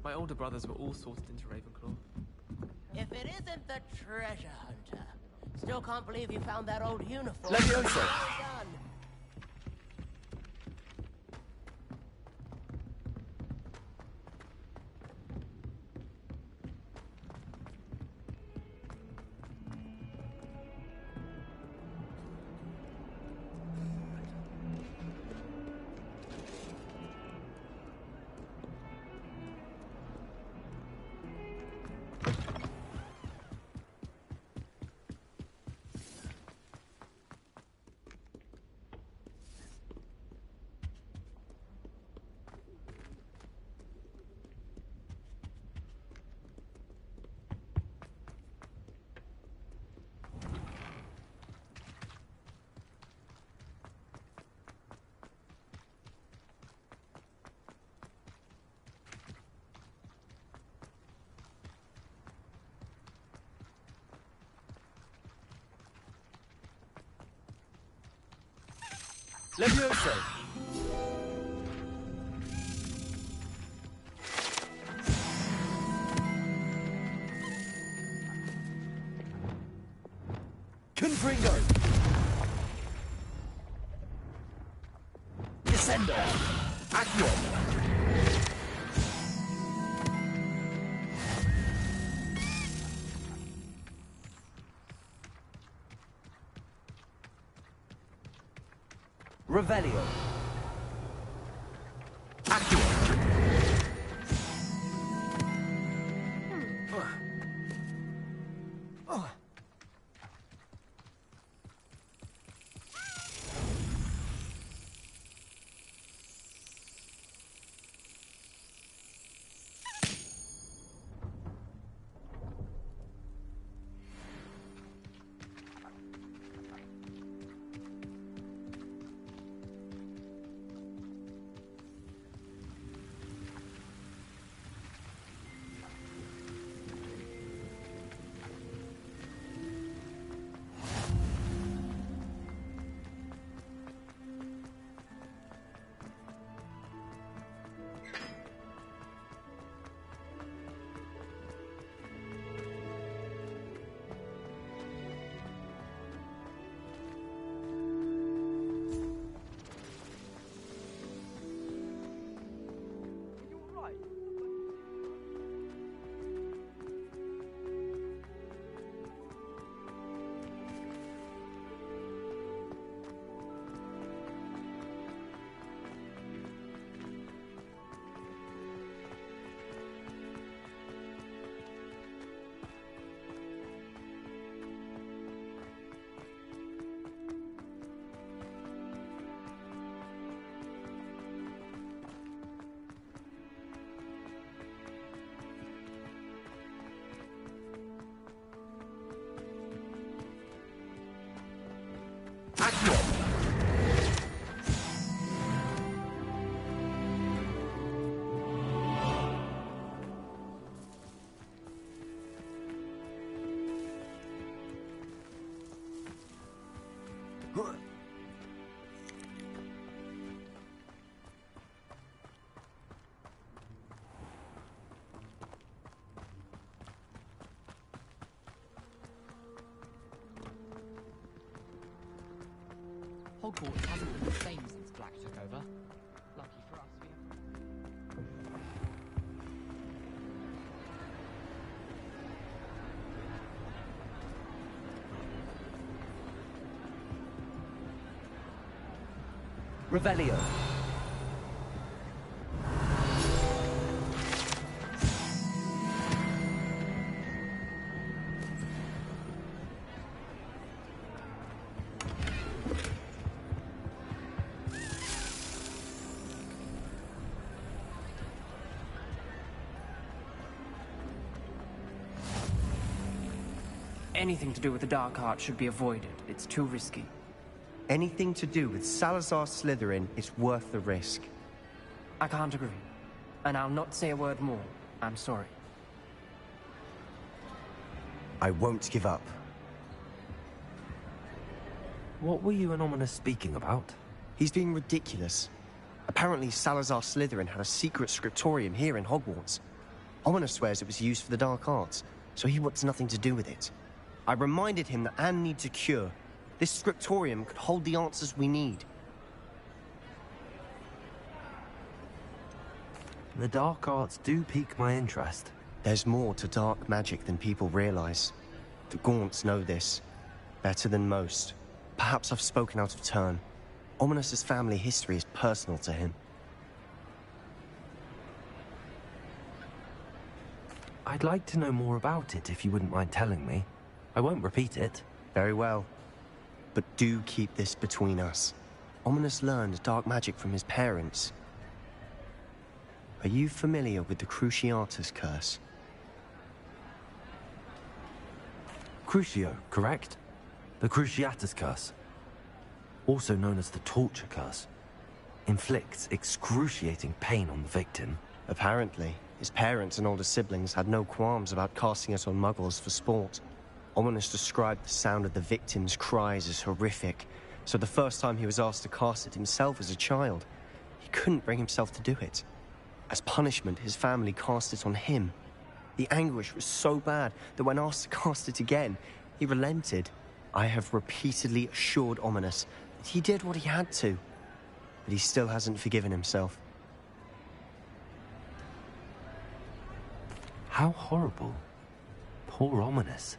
My older brothers were all sorted into Ravenclaw. If it isn't the treasure hunter. Still can't believe you found that old uniform. Levioso! Well done. Levioso! Confringo! Descendo! Accio! Revelio! Accio! Hogwarts hasn't been the same since Black took over. Lucky for us, Revelio. Anything to do with the dark art should be avoided. It's too risky. Anything to do with Salazar Slytherin is worth the risk. I can't agree. And I'll not say a word more. I'm sorry. I won't give up. What were you and Ominous speaking about? He's being ridiculous. Apparently Salazar Slytherin had a secret scriptorium here in Hogwarts. Ominous swears it was used for the dark arts, so he wants nothing to do with it. I reminded him that Anne needs a cure. This scriptorium could hold the answers we need. The dark arts do pique my interest. There's more to dark magic than people realize. The Gaunts know this. Better than most. Perhaps I've spoken out of turn. Ominous's family history is personal to him. I'd like to know more about it if you wouldn't mind telling me. I won't repeat it. Very well. But do keep this between us. Ominous learned dark magic from his parents. Are you familiar with the Cruciatus curse? Crucio, correct? The Cruciatus curse. Also known as the torture curse. Inflicts excruciating pain on the victim. Apparently, his parents and older siblings had no qualms about casting it on muggles for sport. Ominous described the sound of the victim's cries as horrific, So the first time he was asked to cast it himself as a child, he couldn't bring himself to do it. As punishment, his family cast it on him. The anguish was so bad that when asked to cast it again, he relented. I have repeatedly assured Ominous that he did what he had to, but he still hasn't forgiven himself. How horrible. Poor Ominous.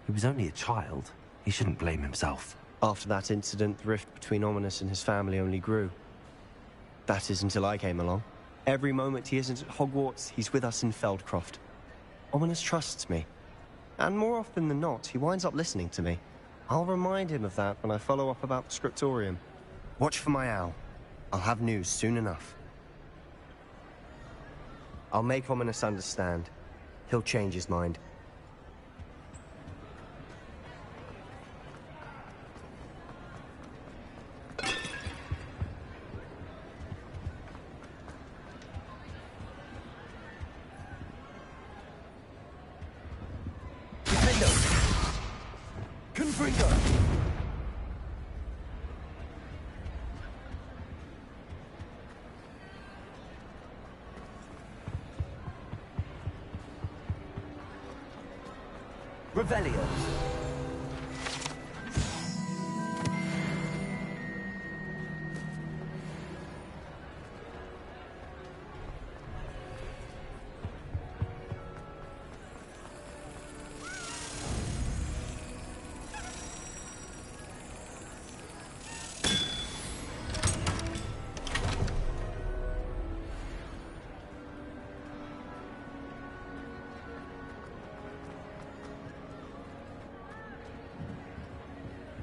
He was only a child. He shouldn't blame himself. After that incident, the rift between Ominous and his family only grew. That is until I came along. Every moment he isn't at Hogwarts, he's with us in Feldcroft. Ominous trusts me. And more often than not, he winds up listening to me. I'll remind him of that when I follow up about the scriptorium. Watch for my owl. I'll have news soon enough. I'll make Ominous understand. He'll change his mind. Revelio.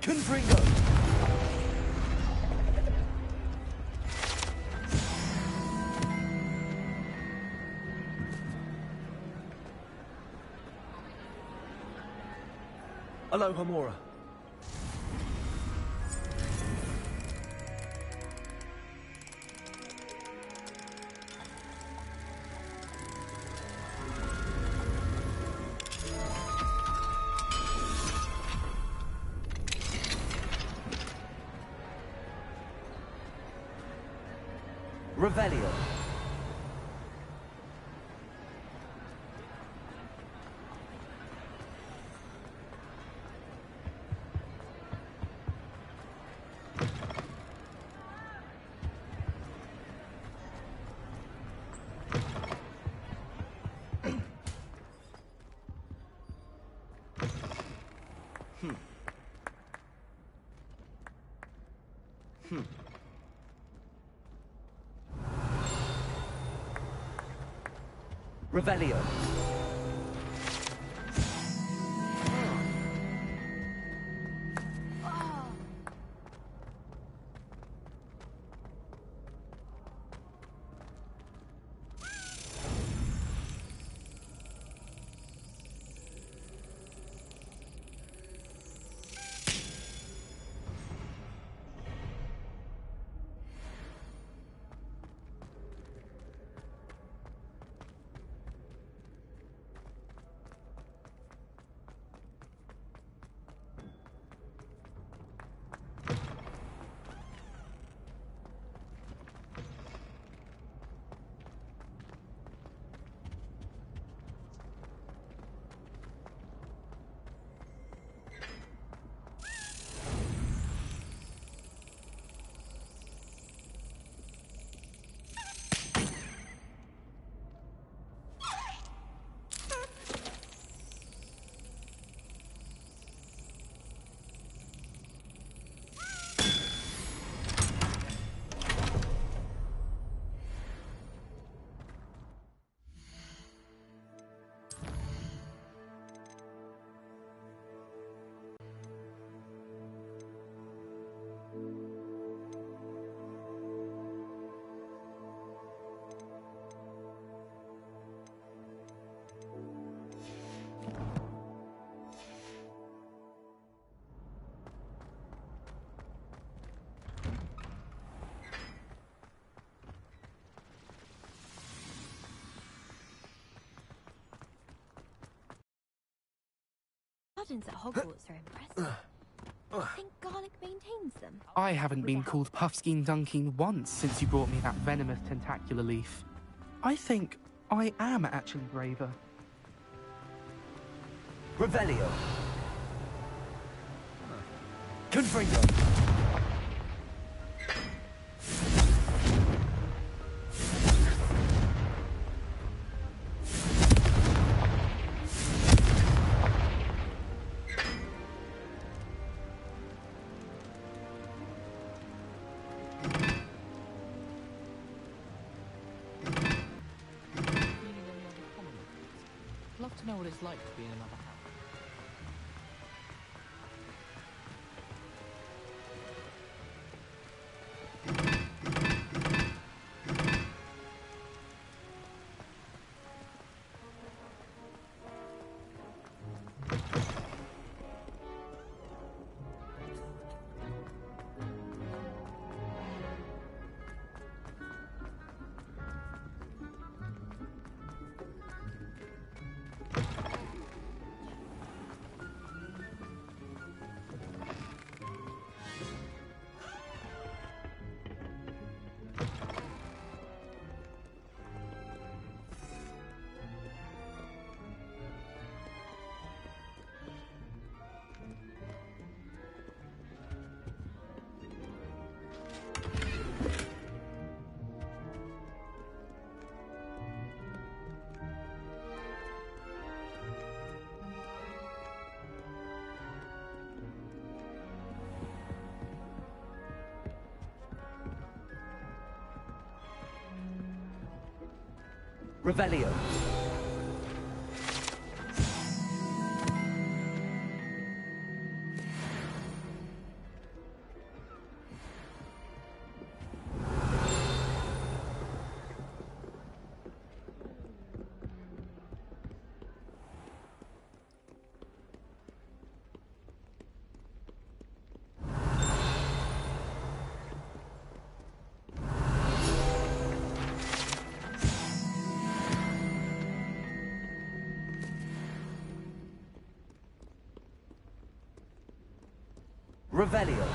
Confringo! Alohomora. Revelio. Revelio. Gardens at Hogwarts are impressive. I think garlic maintains them. I haven't been called Puffskein Dunking once since you brought me that venomous tentacular leaf. I think I am actually braver. Revelio. Confringo. Love to know what it's like to be in another house. Revelio. Revelio.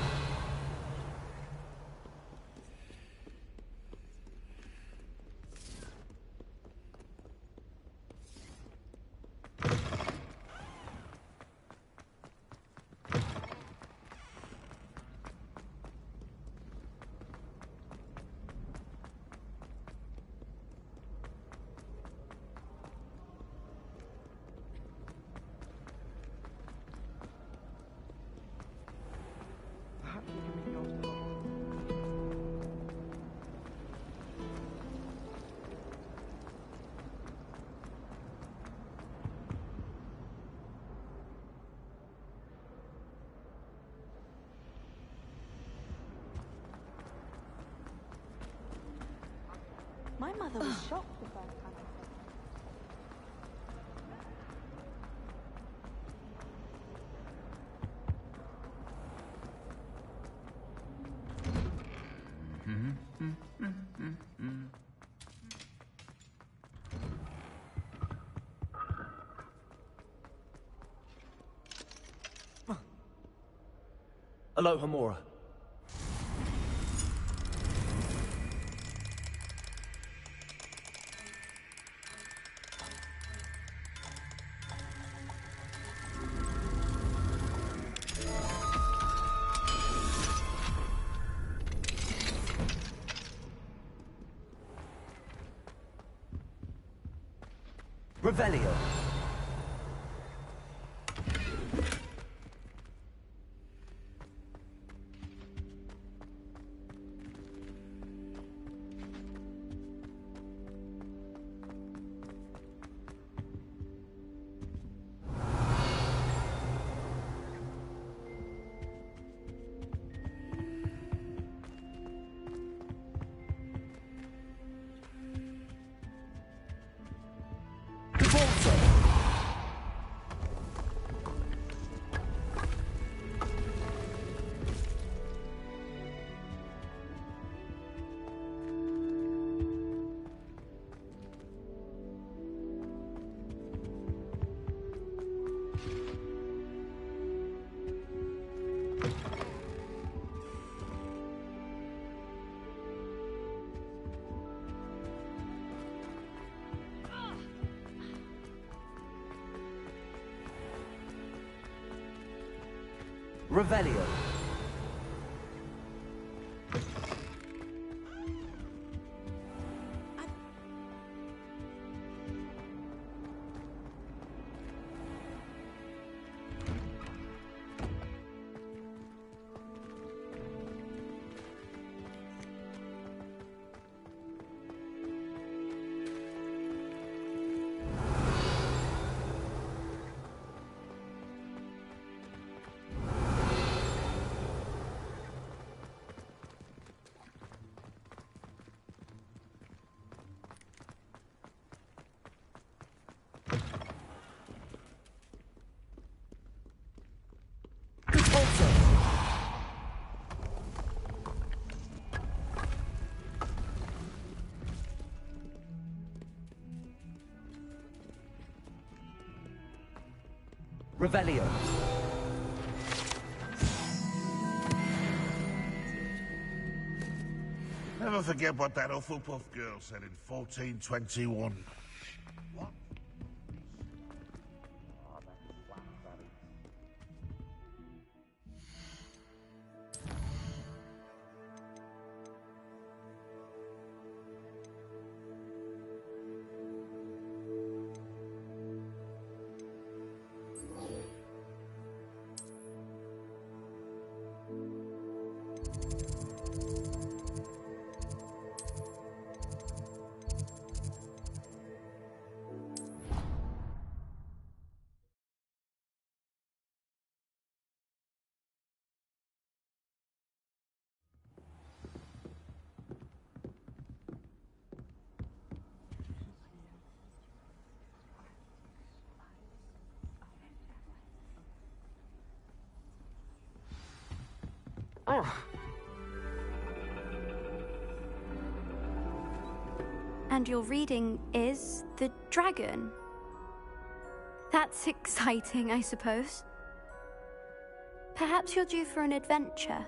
My mother was shocked the first time I said Aloha Mora. Revelio. Devolso. Revelio. Revelio. Never forget what that Hufflepuff girl said in 1421. What? And your reading is the dragon. That's exciting, I suppose. Perhaps you're due for an adventure.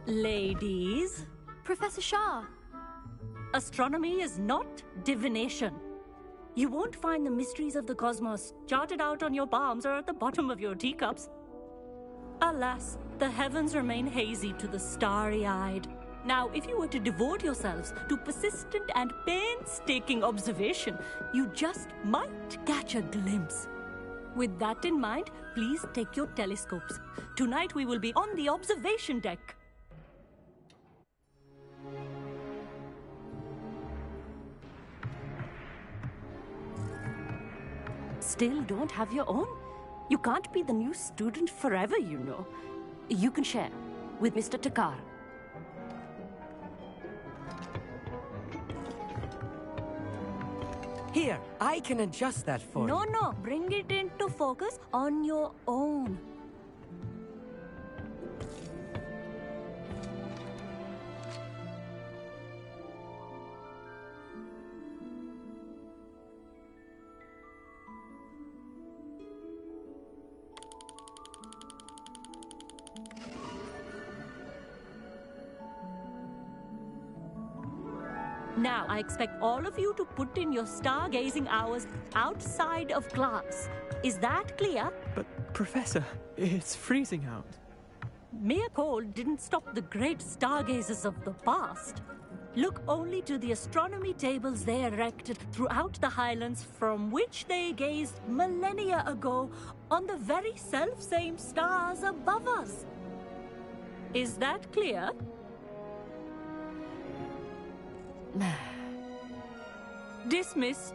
Ladies. Professor Shah. Astronomy is not divination. You won't find the mysteries of the cosmos charted out on your palms or at the bottom of your teacups. Alas, the heavens remain hazy to the starry-eyed. Now, if you were to devote yourselves to persistent and painstaking observation, you just might catch a glimpse. With that in mind, please take your telescopes. Tonight we will be on the observation deck. Still don't have your own? You can't be the new student forever, you know. You can share with Mr. Takar. Here, I can adjust that for you. No, bring it into focus on your own. Now, I expect all of you to put in your stargazing hours outside of class. Is that clear? But, Professor, it's freezing out. Mere cold didn't stop the great stargazers of the past. Look only to the astronomy tables they erected throughout the Highlands from which they gazed millennia ago on the very self-same stars above us. Is that clear? Dismissed.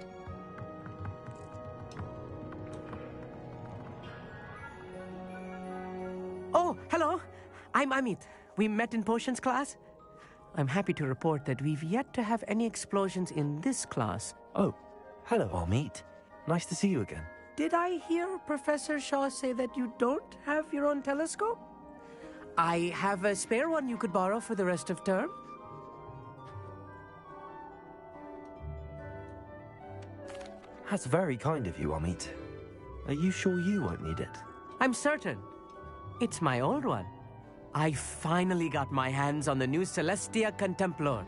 Oh, hello. I'm Amit. We met in potions class. I'm happy to report that we've yet to have any explosions in this class. Oh, hello, Amit. Nice to see you again. Did I hear Professor Shaw say that you don't have your own telescope? I have a spare one you could borrow for the rest of term. That's very kind of you, Amit. Are you sure you won't need it? I'm certain. It's my old one. I finally got my hands on the new Celestia Contemplar.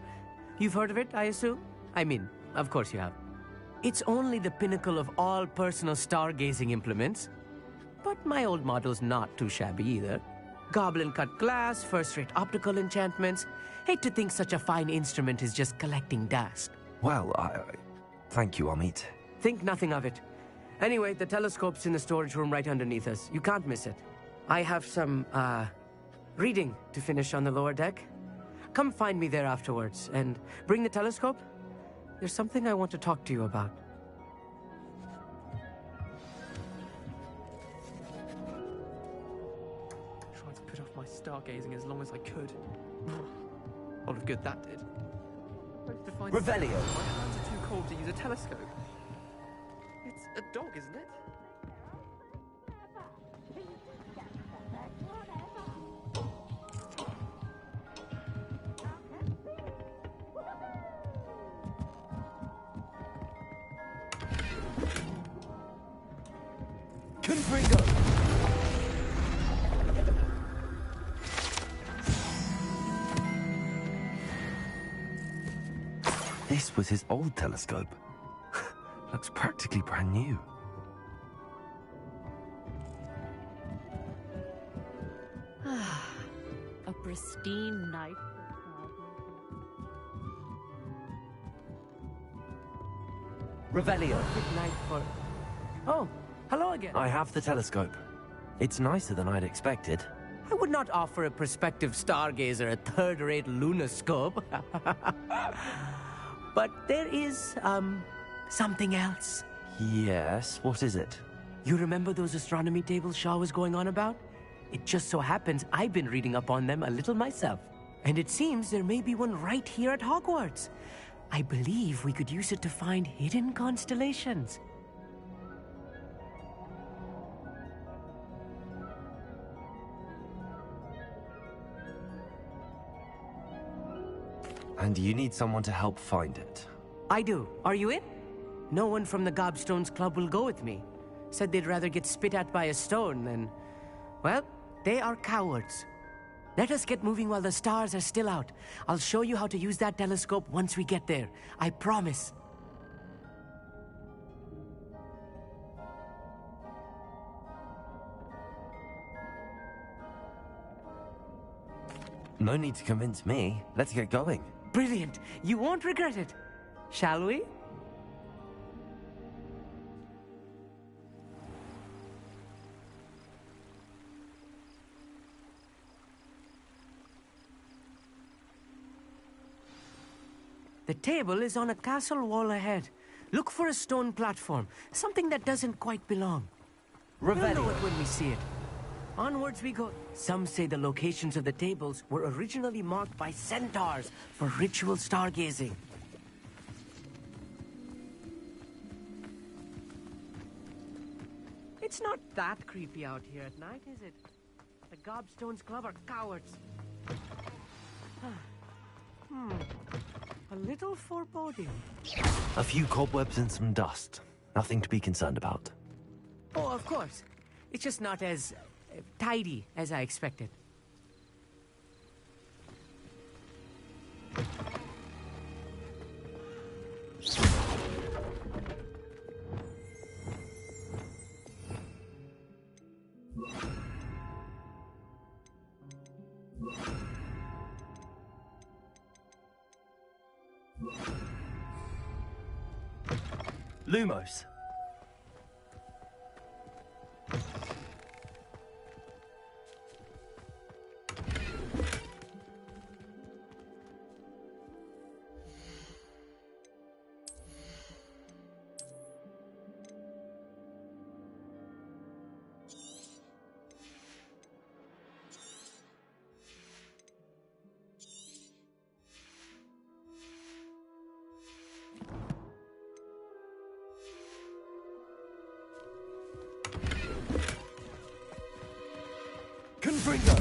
You've heard of it, I assume? I mean, of course you have. It's only the pinnacle of all personal stargazing implements. But my old model's not too shabby either. Goblin-cut glass, first-rate optical enchantments. Hate to think such a fine instrument is just collecting dust. Well, thank you, Amit. Think nothing of it. Anyway, the telescope's in the storage room right underneath us. You can't miss it. I have some, reading to finish on the lower deck. Come find me there afterwards, and bring the telescope. There's something I want to talk to you about. Tried to put off my stargazing as long as I could. A lot of good that did. Revelio. My hands are too cold to use a telescope. It's a dog, isn't it? Confringo! This was his old telescope. Looks practically brand new. A pristine night. Revelio. Good night for... Oh, hello again. I have the telescope. It's nicer than I'd expected. I would not offer a prospective stargazer a third-rate lunoscope. But there is, something else. Yes, what is it? You remember those astronomy tables Shaw was going on about? It just so happens I've been reading up on them a little myself. And it seems there may be one right here at Hogwarts. I believe we could use it to find hidden constellations. And you need someone to help find it. I do. Are you in? No one from the Gobstones Club will go with me. Said they'd rather get spit at by a stone than... Well, they are cowards. Let us get moving while the stars are still out. I'll show you how to use that telescope once we get there. I promise. No need to convince me. Let's get going. Brilliant. You won't regret it. Shall we? The table is on a castle wall ahead. Look for a stone platform, something that doesn't quite belong. We'll know it when we see it. Onwards we go. Some say the locations of the tables were originally marked by centaurs for ritual stargazing. It's not that creepy out here at night, is it? The Gobstones Club are cowards. A little foreboding. A few cobwebs and some dust. Nothing to be concerned about. Oh, of course. It's just not as tidy as I expected. Lumos. Confringo.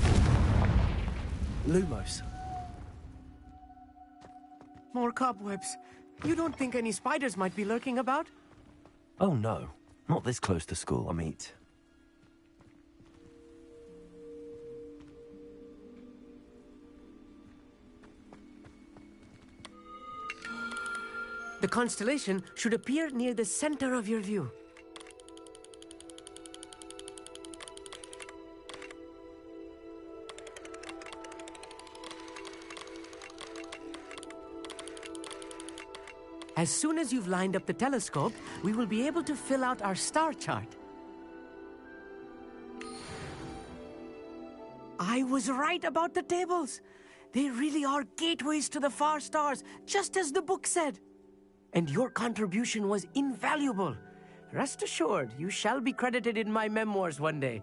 Lumos. More cobwebs. You don't think any spiders might be lurking about? Oh no, not this close to school, Amit. The constellation should appear near the center of your view. As soon as you've lined up the telescope, we will be able to fill out our star chart. I was right about the tables. They really are gateways to the far stars, just as the book said. And your contribution was invaluable. Rest assured, you shall be credited in my memoirs one day.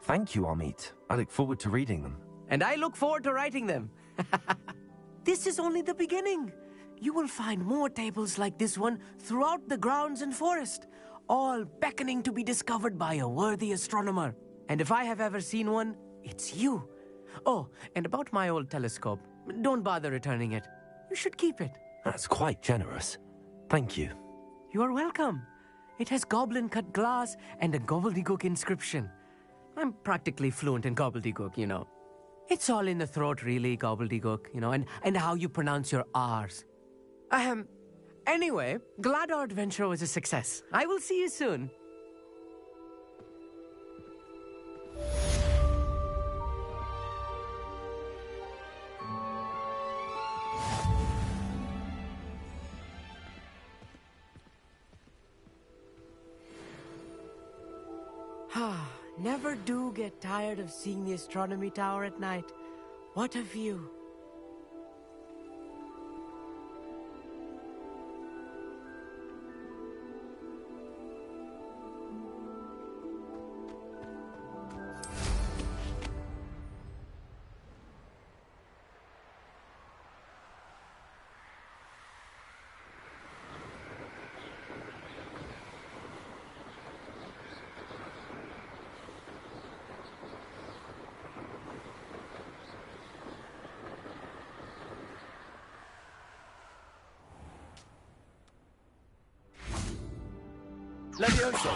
Thank you, Amit. I look forward to reading them. And I look forward to writing them. This is only the beginning. You will find more tables like this one throughout the grounds and forest, all beckoning to be discovered by a worthy astronomer. And if I have ever seen one, it's you. Oh, and about my old telescope, don't bother returning it. You should keep it. That's quite generous. Thank you. You are welcome. It has goblin-cut glass and a gobbledygook inscription. I'm practically fluent in gobbledygook, you know. It's all in the throat, really, gobbledygook, you know, and how you pronounce your R's. Anyway, glad our adventure was a success. I will see you soon. Never do get tired of seeing the astronomy tower at night. What a view. Levioso!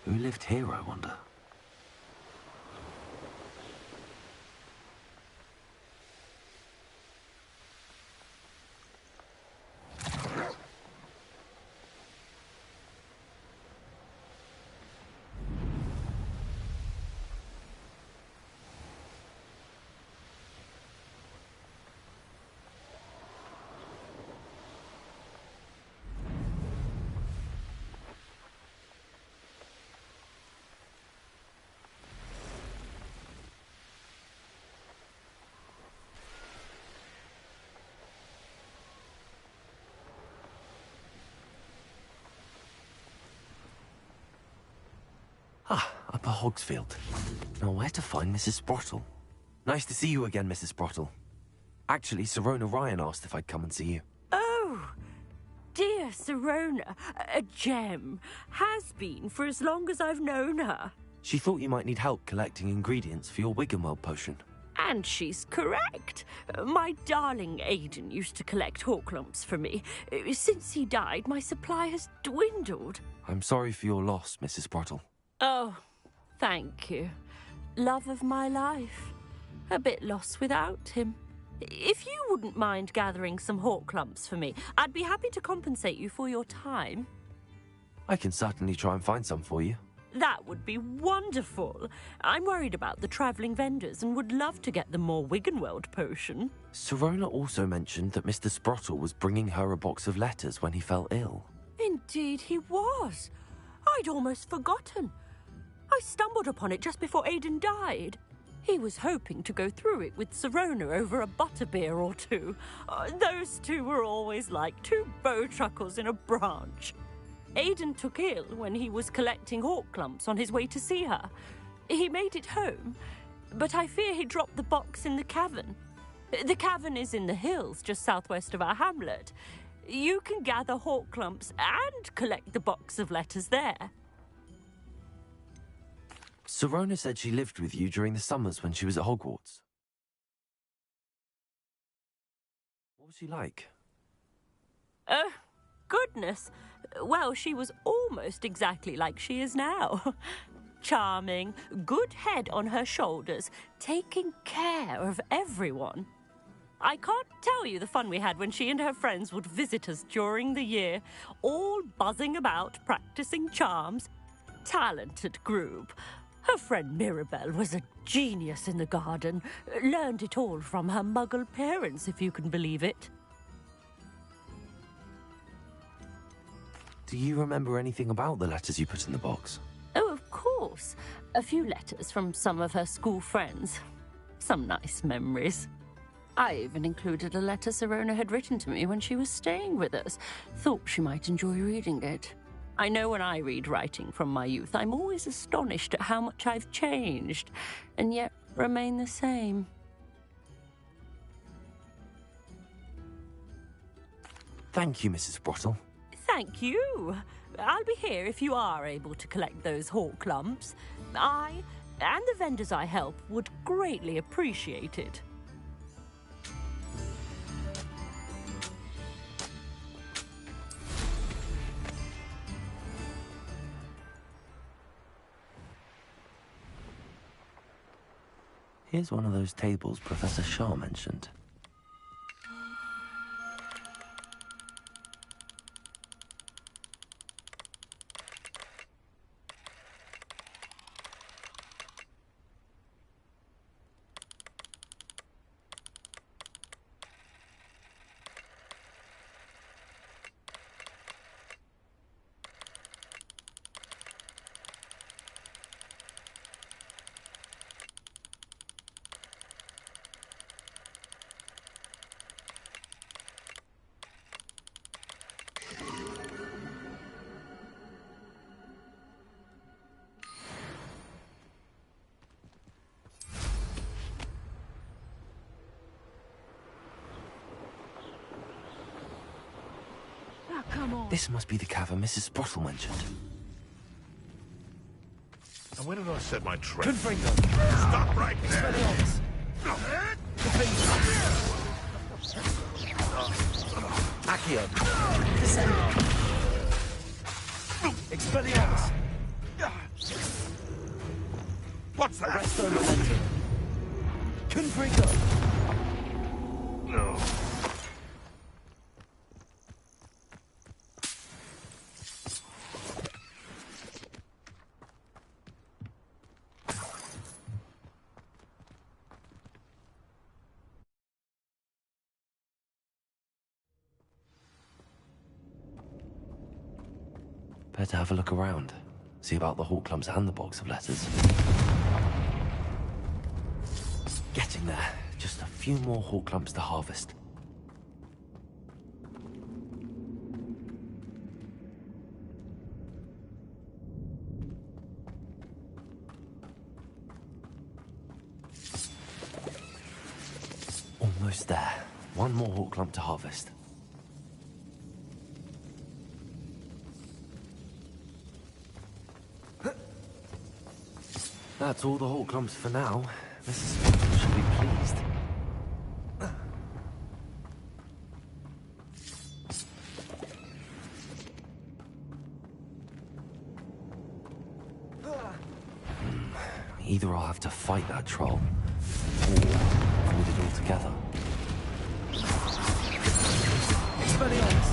Who lived here, I wonder? Upper Hogsfield. Now, where to find Mrs. Sprottle? Nice to see you again, Mrs. Sprottle. Actually, Sirona Ryan asked if I'd come and see you. Oh, dear Sirona, a gem, has been for as long as I've known her. She thought you might need help collecting ingredients for your Wiggenweld potion. And she's correct. My darling Aiden used to collect Horklumps for me. Since he died, my supply has dwindled. I'm sorry for your loss, Mrs. Sprottle. Oh, thank you. Love of my life. A bit lost without him. If you wouldn't mind gathering some Horklumps for me, I'd be happy to compensate you for your time. I can certainly try and find some for you. That would be wonderful. I'm worried about the travelling vendors and would love to get them more Wiggenweld potion. Sirona also mentioned that Mr. Sprottle was bringing her a box of letters when he fell ill. Indeed he was. I'd almost forgotten. I stumbled upon it just before Aiden died. He was hoping to go through it with Sirona over a butterbeer or two. Those two were always like two bowtruckles in a branch. Aiden took ill when he was collecting Horklumps on his way to see her. He made it home, but I fear he dropped the box in the cavern. The cavern is in the hills just southwest of our hamlet. You can gather Horklumps and collect the box of letters there. Sirona said she lived with you during the summers when she was at Hogwarts. What was she like? Goodness. Well, she was almost exactly like she is now. Charming, good head on her shoulders, taking care of everyone. I can't tell you the fun we had when she and her friends would visit us during the year, all buzzing about, practicing charms. Talented group. Her friend Mirabelle was a genius in the garden. Learned it all from her muggle parents, if you can believe it. Do you remember anything about the letters you put in the box? Oh, of course. A few letters from some of her school friends. Some nice memories. I even included a letter Sirona had written to me when she was staying with us. Thought she might enjoy reading it. I know when I read writing from my youth, I'm always astonished at how much I've changed, and yet remain the same. Thank you, Mrs. Sprottle. Thank you. I'll be here if you are able to collect those Horklumps. I, and the vendors I help, would greatly appreciate it. Here's one of those tables Professor Shaw mentioned. Come on. This must be the cavern Mrs. Sprottle mentioned. And when did I set my trap? Confringo! Stop right there! Accio! Expelliarmus! What's that? Resto Momentum! Confringo! No. Better have a look around. See about the Horklumps and the box of letters. Getting there. Just a few more Horklumps to harvest. Almost there. One more Horklump to harvest. That's all the Hawk clumps for now. Mrs. Sprottle should be pleased. Either I'll have to fight that troll, or hold it all together. Expelliarmus!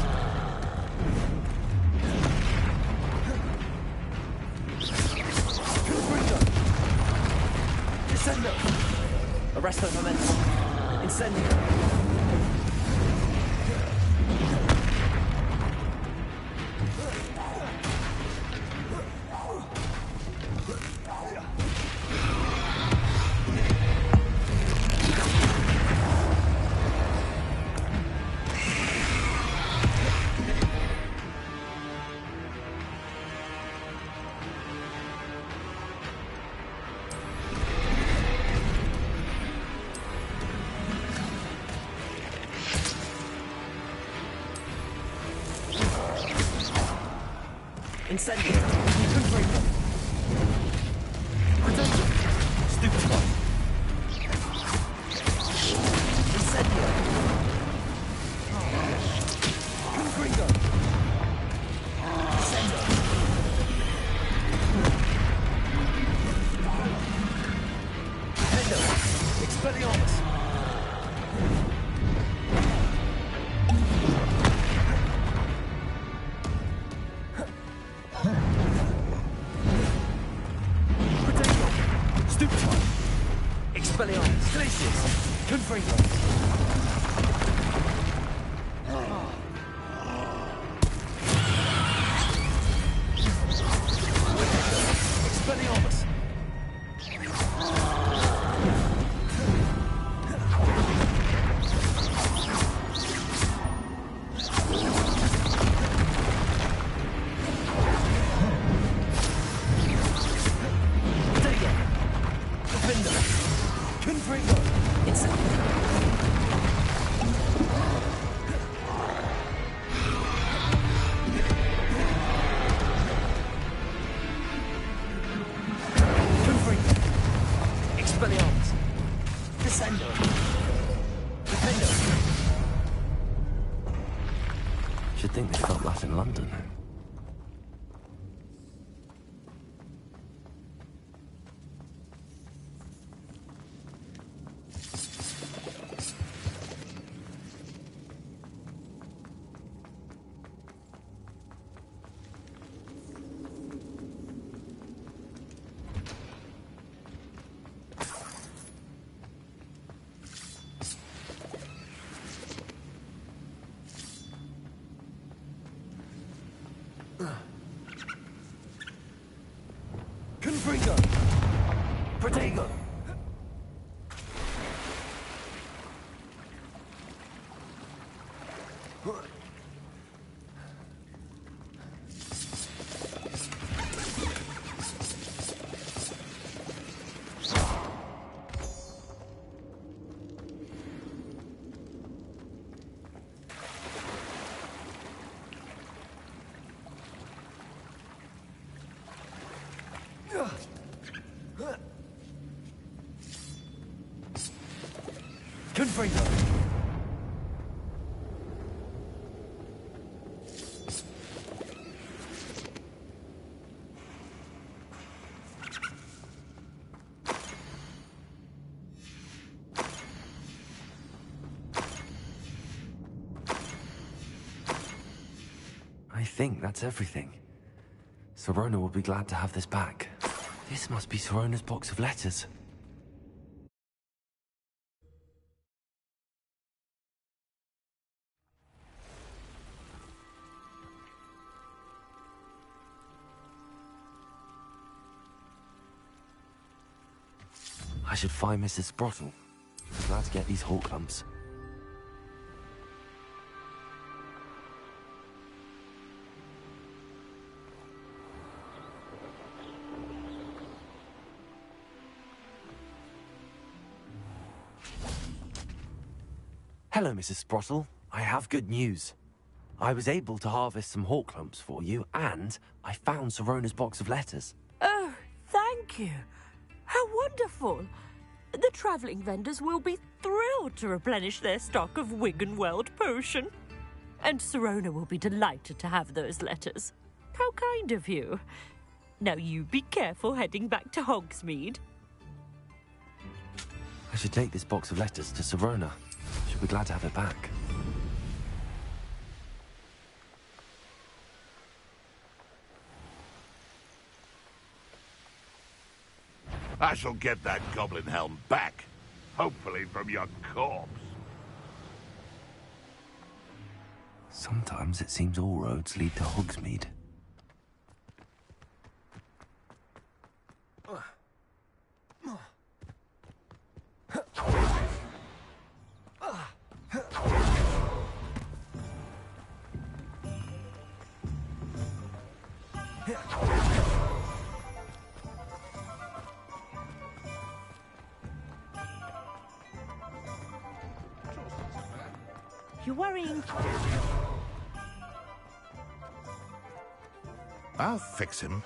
Confringo! Descendo! Arresto momentum. Incendio! Incendio! Confringo! Protection! Stupefy! Incendio! Confringo! Descendo! Hendo! Expelliarmus! Expelliarmus! Glacius! Confringo! Expelliarmus! Confringo! Expelliarmus! Descendo! Defendo! Should think they felt that in London. Confringo! Protego! Confringo! I think that's everything. Sirona will be glad to have this back. This must be Sirona's box of letters. I should find Mrs. Sprottle. I'm glad to get these Hawk clumps. Hello, Mrs. Sprottle. I have good news. I was able to harvest some Hawk clumps for you, and I found Sirona's box of letters. Oh, thank you. Wonderful! The travelling vendors will be thrilled to replenish their stock of Wiggenweld potion. And Serona will be delighted to have those letters. How kind of you. Now you be careful heading back to Hogsmeade. I should take this box of letters to Serona. She'll be glad to have it back. I shall get that goblin helm back. Hopefully from your corpse. Sometimes it seems all roads lead to Hogsmeade. You're worrying. I'll fix him,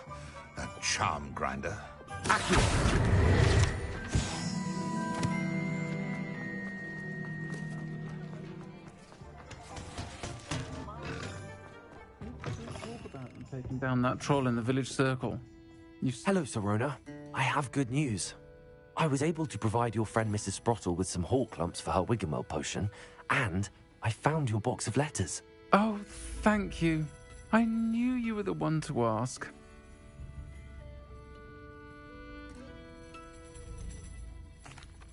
that charm grinder. Taking down that troll in the village circle. Hello, Serona. I have good news. I was able to provide your friend Mrs. Sprottle with some hawk lumps for her Wiggenweld potion, and I found your box of letters. Oh, thank you. I knew you were the one to ask.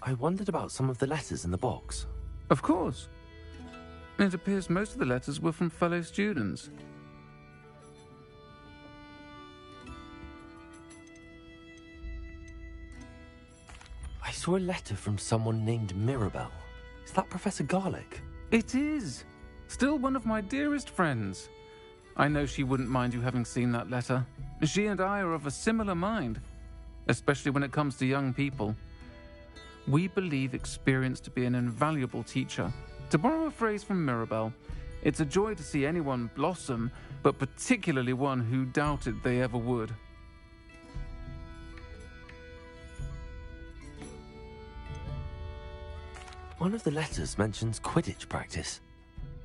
I wondered about some of the letters in the box. Of course. It appears most of the letters were from fellow students. I saw a letter from someone named Mirabelle. Is that Professor Garlic? It is. Still one of my dearest friends. I know she wouldn't mind you having seen that letter. She and I are of a similar mind, especially when it comes to young people. We believe experience to be an invaluable teacher. To borrow a phrase from Mirabelle, it's a joy to see anyone blossom, but particularly one who doubted they ever would. One of the letters mentions Quidditch practice.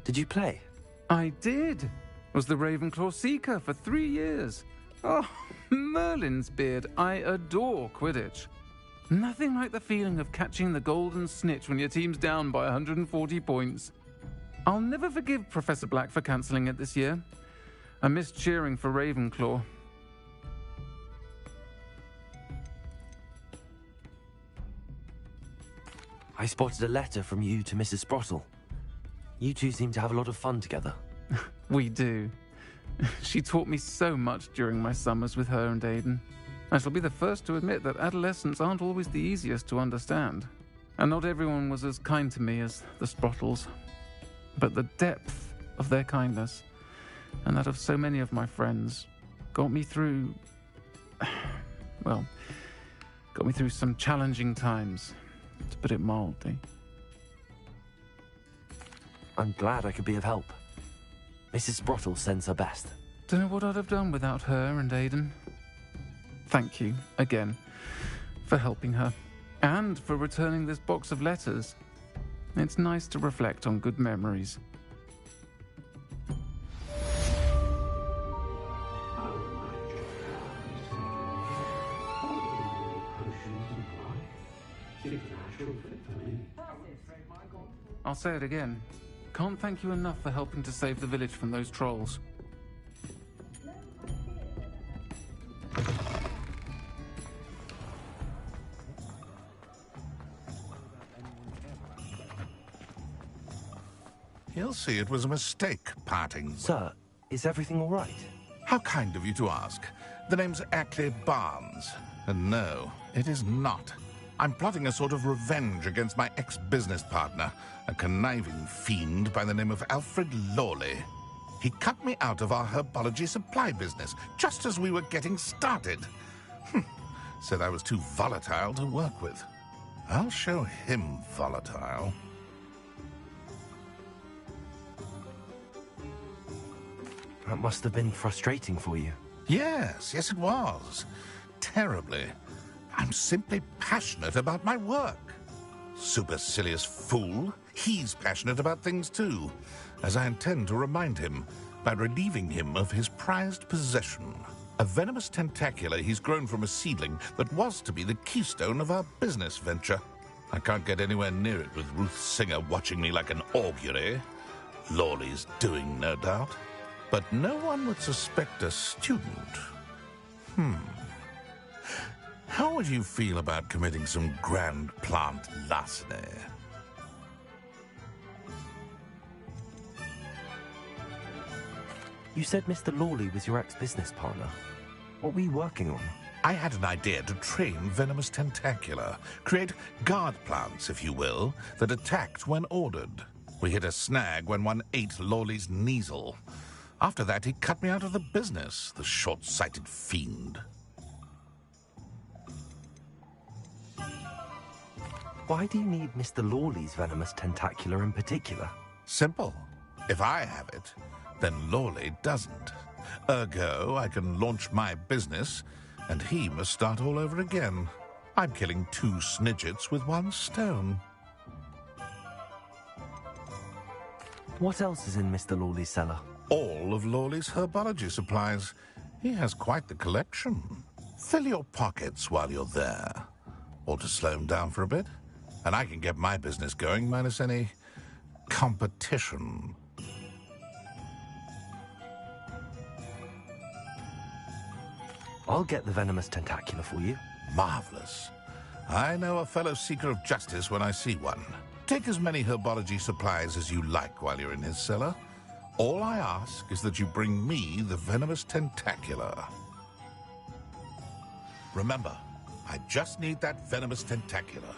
Did you play? I did. Was the Ravenclaw Seeker for 3 years. Oh, Merlin's beard. I adore Quidditch. Nothing like the feeling of catching the golden snitch when your team's down by 140 points. I'll never forgive Professor Black for cancelling it this year. I missed cheering for Ravenclaw. I spotted a letter from you to Mrs. Sprottle. You two seem to have a lot of fun together. We do. She taught me so much during my summers with her and Aidan. I shall be the first to admit that adolescents aren't always the easiest to understand. And not everyone was as kind to me as the Sprottles. But the depth of their kindness, and that of so many of my friends, got me through... well, got me through some challenging times, to put it mildly. I'm glad I could be of help. Mrs. Sprottle sends her best. Don't know what I'd have done without her and Aidan. Thank you, again, for helping her, and for returning this box of letters. It's nice to reflect on good memories. I'll say it again. Can't thank you enough for helping to save the village from those trolls. He'll see it was a mistake, parting. Sir, is everything all right? How kind of you to ask. The name's Ackley Barnes. And no, it is not. I'm plotting a sort of revenge against my ex-business partner, a conniving fiend by the name of Alfred Lawley. He cut me out of our herbology supply business, just as we were getting started. Said I was too volatile to work with. I'll show him volatile. That must have been frustrating for you. Yes, it was. Terribly. I'm simply passionate about my work. Supercilious fool. He's passionate about things too, as I intend to remind him by relieving him of his prized possession. A venomous tentacula he's grown from a seedling that was to be the keystone of our business venture. I can't get anywhere near it with Ruth Singer watching me like an augury. Lawley's doing, no doubt. But no one would suspect a student. How would you feel about committing some grand plant larceny? You said Mr. Lawley was your ex-business partner. What were you working on? I had an idea to train venomous tentacula, create guard plants, if you will, that attacked when ordered. We hit a snag when one ate Lawley's Kneasel. After that, he cut me out of the business, the short-sighted fiend. Why do you need Mr. Lawley's venomous tentacula in particular? Simple. If I have it, then Lawley doesn't. Ergo, I can launch my business, and he must start all over again. I'm killing 2 snidgets with 1 stone. What else is in Mr. Lawley's cellar? All of Lawley's herbology supplies. He has quite the collection. Fill your pockets while you're there. Or to slow him down for a bit. And I can get my business going minus any competition. I'll get the venomous tentacula for you. Marvelous. I know a fellow seeker of justice when I see one. Take as many herbology supplies as you like while you're in his cellar. All I ask is that you bring me the venomous tentacula. Remember, I just need that venomous tentacula.